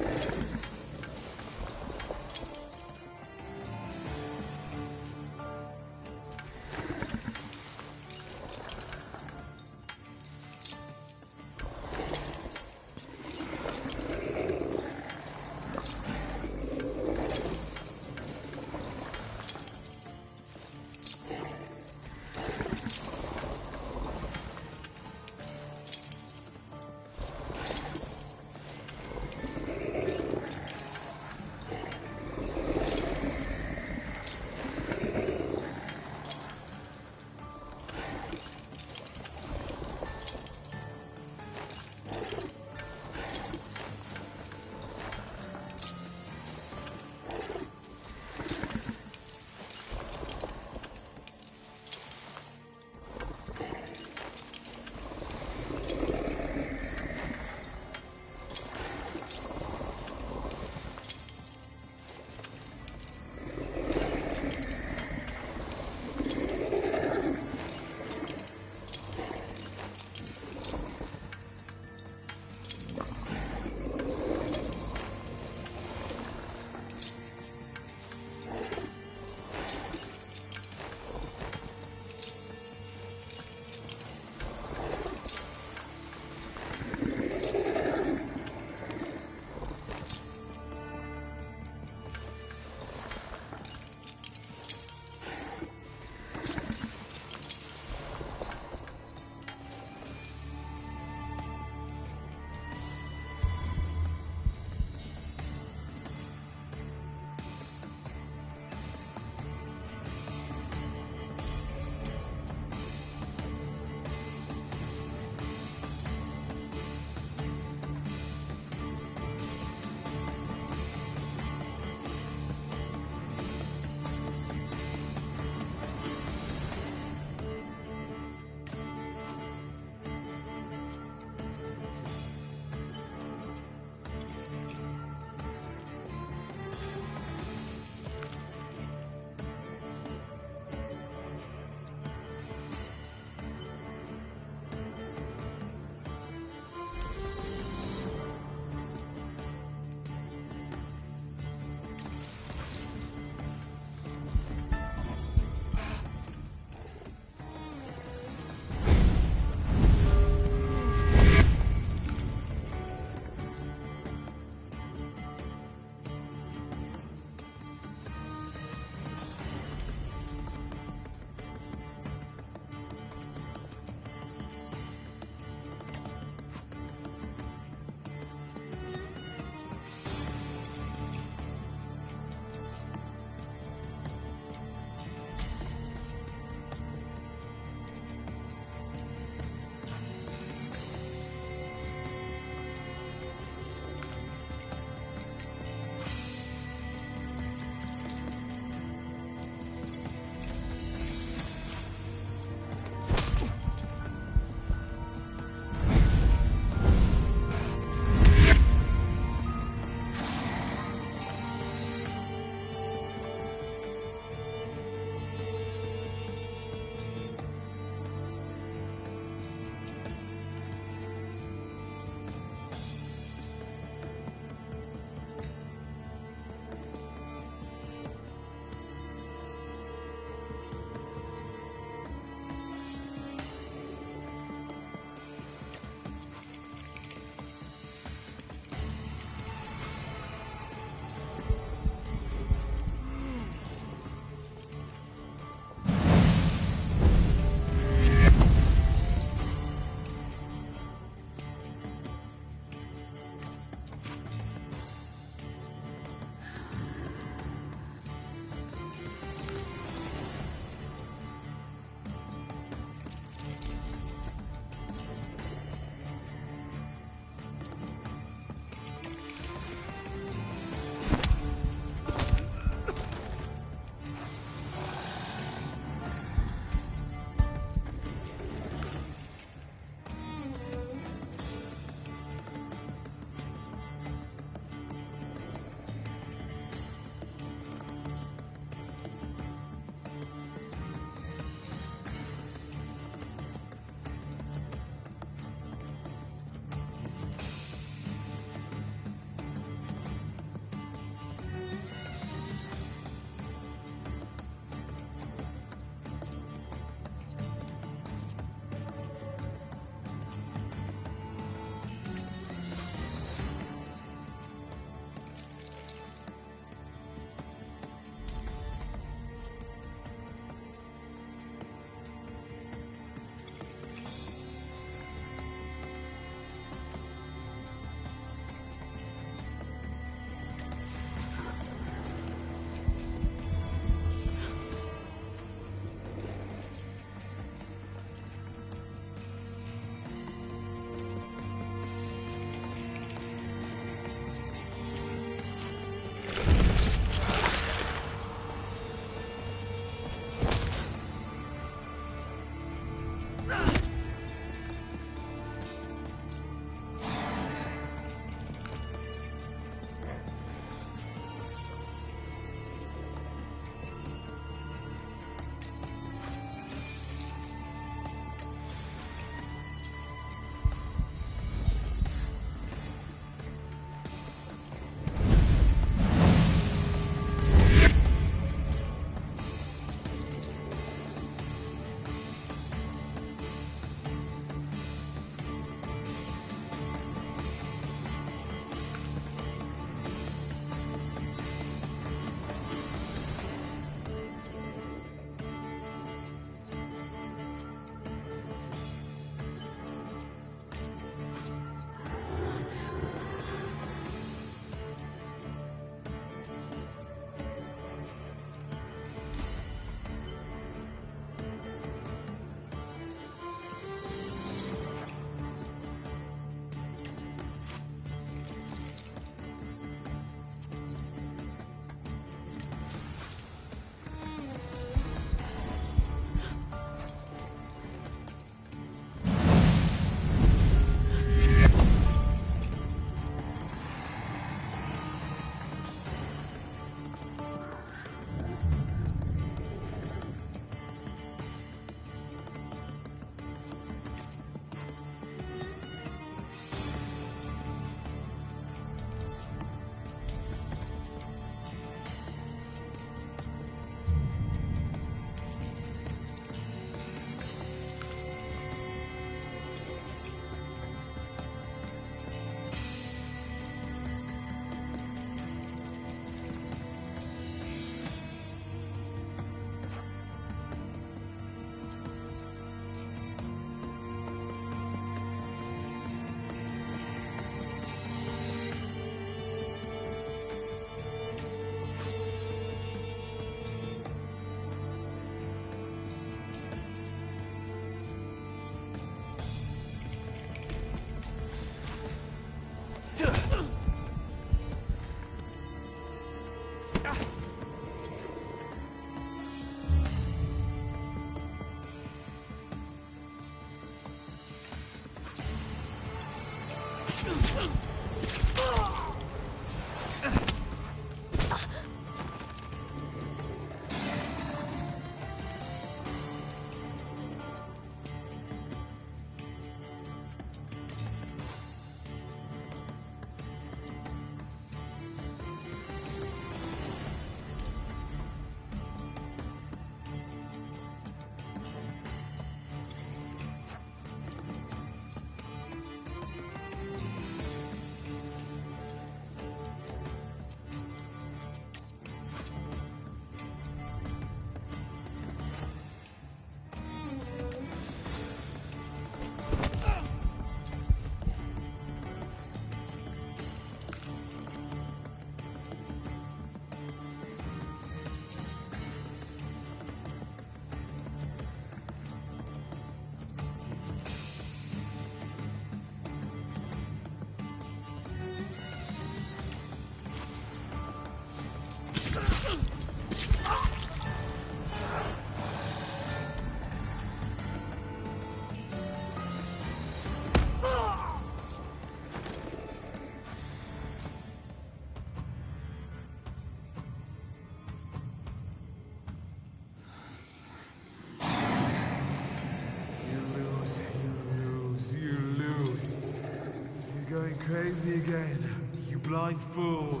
S2: again, you blind fool.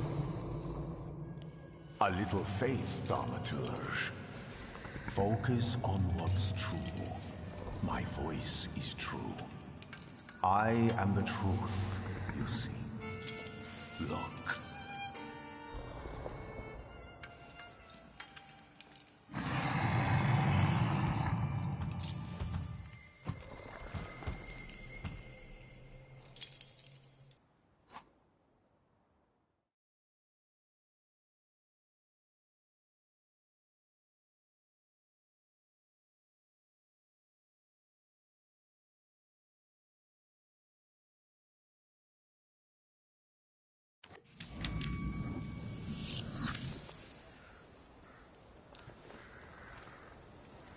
S8: A little faith, Thaumaturge. Focus on what's true. My voice is true. I am the truth, you see. Look.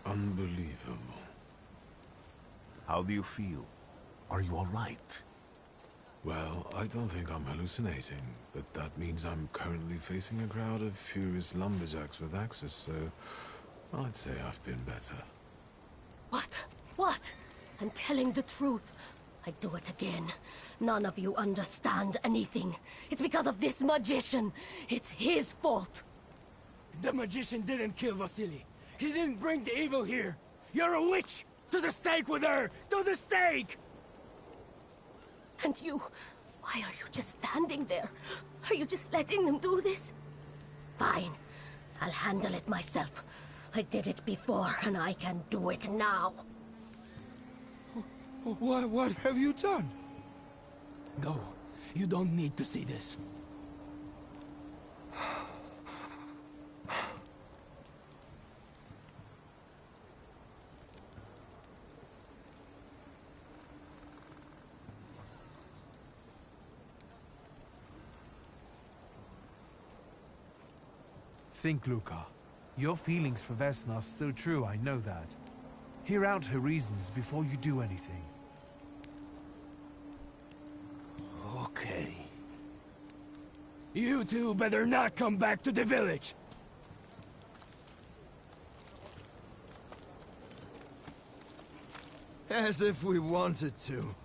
S2: Unbelievable.
S8: How do you feel? Are you all right?
S2: Well, I don't think I'm hallucinating, but that means I'm currently facing a crowd of furious lumberjacks with axes, so I'd say I've been better.
S12: What? What? I'm telling the truth. I do it again. None of you understand anything. It's because of this magician. It's his fault.
S16: The magician didn't kill Vasily. He didn't bring the evil here. You're a witch! To the stake with her! To the stake!
S12: And you... why are you just standing there? Are you just letting them do this? Fine. I'll handle it myself. I did it before, and I can do it now.
S16: What have you done? Go. You don't need to see this.
S2: Think, Luca. Your feelings for Vesna are still true, I know that. Hear out her reasons before you do anything.
S6: Okay.
S16: You two better not come back to the village!
S6: As if we wanted to.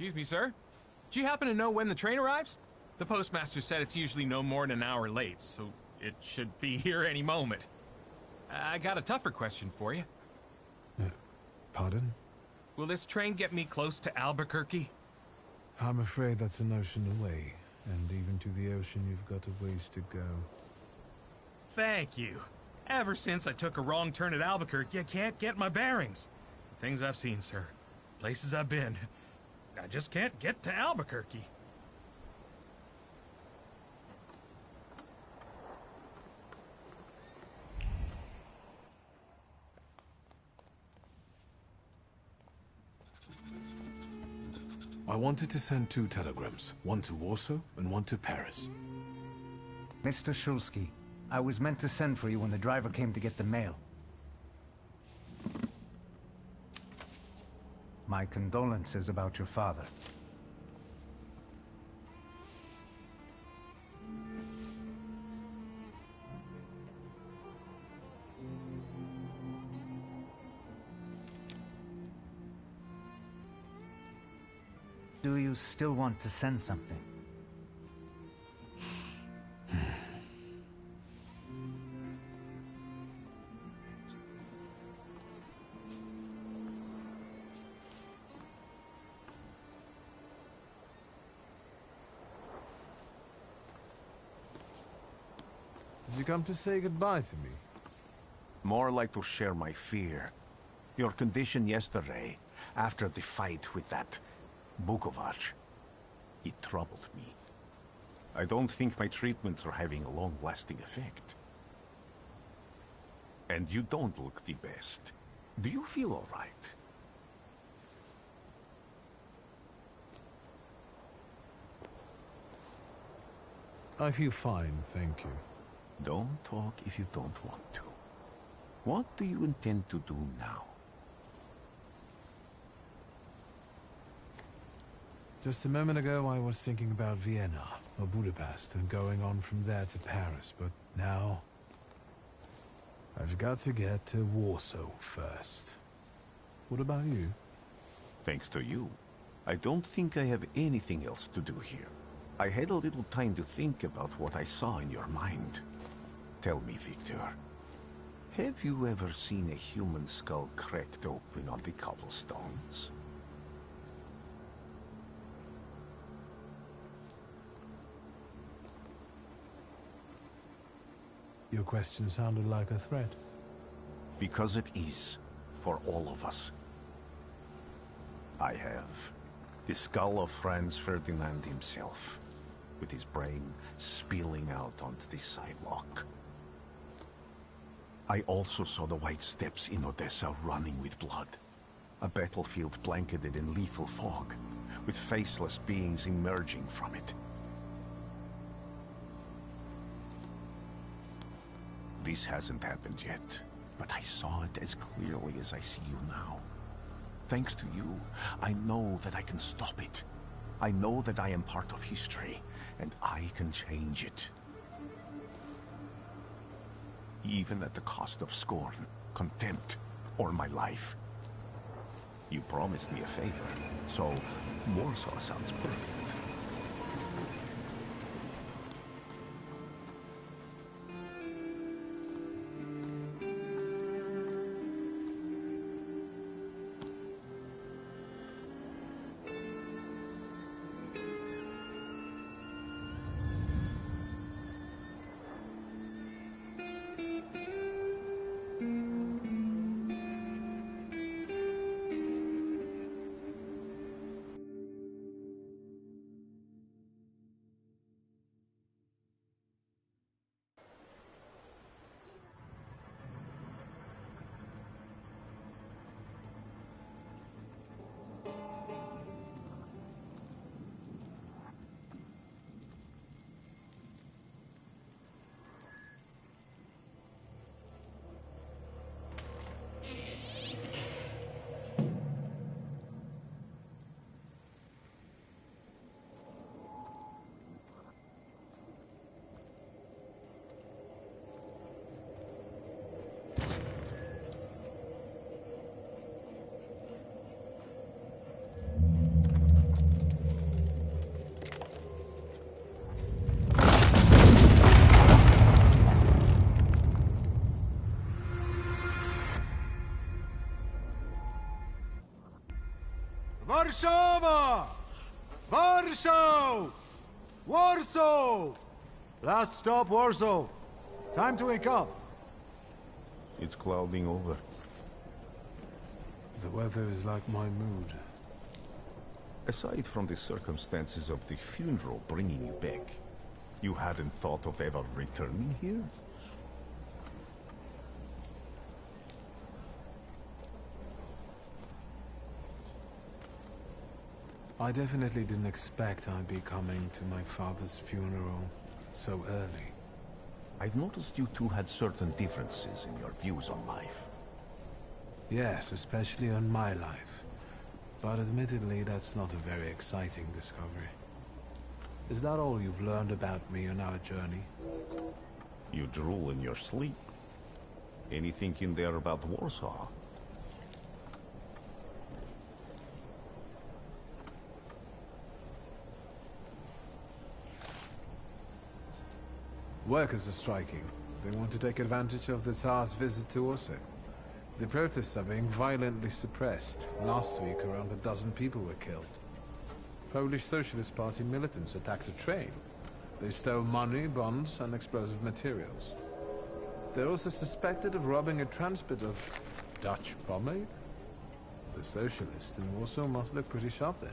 S17: Excuse me, sir. Do you happen to know when the train arrives? The postmaster said it's usually no more than an hour late, so it should be here any moment. I got a tougher question for you.
S2: Pardon?
S17: Will this train get me close to Albuquerque?
S2: I'm afraid that's an ocean away, and even to the ocean you've got a ways to go.
S17: Thank you. Ever since I took a wrong turn at Albuquerque, I can't get my bearings. Things I've seen, sir. Places I've been. I just can't get to Albuquerque.
S2: I wanted to send 2 telegrams, one to Warsaw and one to Paris.
S3: Mr. Shulsky, I was meant to send for you when the driver came to get the mail. My condolences about your father. Do you still want to send something?
S2: Did you come to say goodbye to me?
S8: More like to share my fear. Your condition yesterday, After the fight with that Bukovac, it troubled me. I don't think my treatments are having a long-lasting effect. And you don't look the best. Do you feel all right?
S2: I feel fine, thank you.
S8: Don't talk if you don't want to. What do you intend to do now?
S2: Just a moment ago, I was thinking about Vienna or Budapest and going on from there to Paris, but now I've got to get to Warsaw first. What about you?
S8: Thanks to you, I don't think I have anything else to do here. I had a little time to think about what I saw in your mind. Tell me, Victor, have you ever seen a human skull cracked open on the cobblestones?
S2: Your question sounded like a threat.
S8: Because it is, for all of us. I have the skull of Franz Ferdinand himself, with his brain spilling out onto the sidewalk. I also saw the white steps in Odessa running with blood. A battlefield blanketed in lethal fog, with faceless beings emerging from it. This hasn't happened yet, but I saw it as clearly as I see you now. Thanks to you, I know that I can stop it. I know that I am part of history, and I can change it. Even at the cost of scorn, contempt, or my life. You promised me a favor, so Warsaw sounds perfect.
S11: Warszawa! Warsaw! Warsaw! Last stop, Warsaw. Time to wake up.
S8: It's clouding over.
S2: The weather is like my mood.
S8: Aside from the circumstances of the funeral bringing you back, you hadn't thought of ever returning here?
S2: I definitely didn't expect I'd be coming to my father's funeral so early.
S8: I've noticed you two had certain differences in your views on life.
S2: Yes, especially on my life. But admittedly, that's not a very exciting discovery. Is that all you've learned about me on our journey?
S8: You drool in your sleep. Anything in there about Warsaw?
S2: Workers are striking. They want to take advantage of the Tsar's visit to Warsaw. The protests are being violently suppressed. Last week, around a dozen people were killed. Polish Socialist Party militants attacked a train. They stole money, bonds, and explosive materials. They're also suspected of robbing a transport of Dutch pomade. The socialists in Warsaw must look pretty sharp then.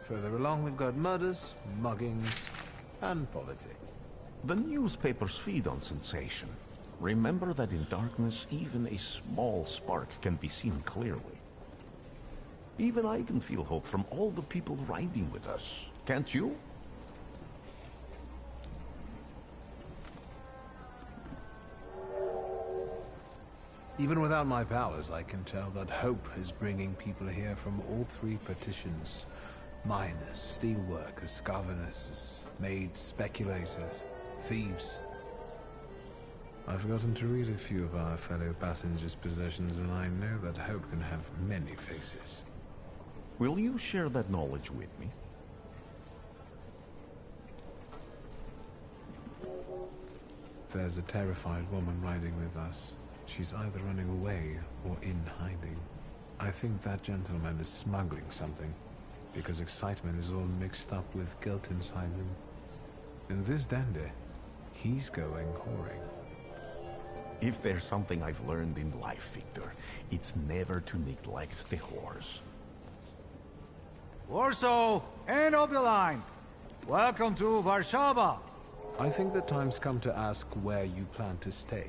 S2: Further along, we've got murders, muggings, and politics.
S8: The newspapers feed on sensation. Remember that in darkness, even a small spark can be seen clearly. Even I can feel hope from all the people riding with us. Can't you?
S2: Even without my powers, I can tell that hope is bringing people here from all three petitions. Miners, steelworkers, governesses, maids, speculators, thieves. I've forgotten to read a few of our fellow passengers' possessions, and I know that hope can have many faces.
S8: Will you share that knowledge with me?
S2: There's a terrified woman riding with us. She's either running away or in hiding. I think that gentleman is smuggling something, because excitement is all mixed up with guilt inside him. And this dandy, he's going whoring.
S8: If there's something I've learned in life, Victor, it's never to neglect the whores.
S18: Warsaw, end of the line. Welcome to Warszawa.
S2: I think the time's come to ask where you plan to stay.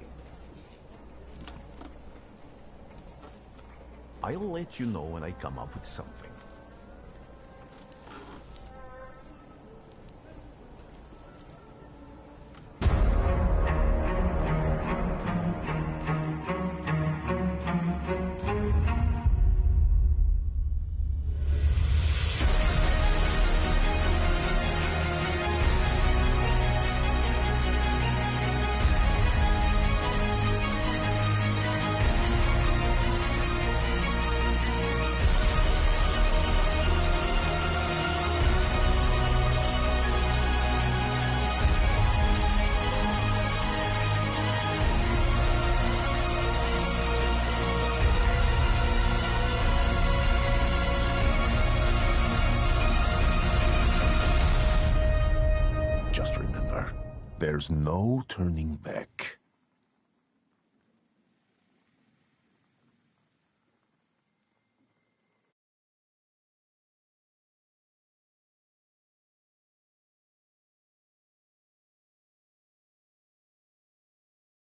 S8: I'll let you know when I come up with something. Just remember, there's no turning back.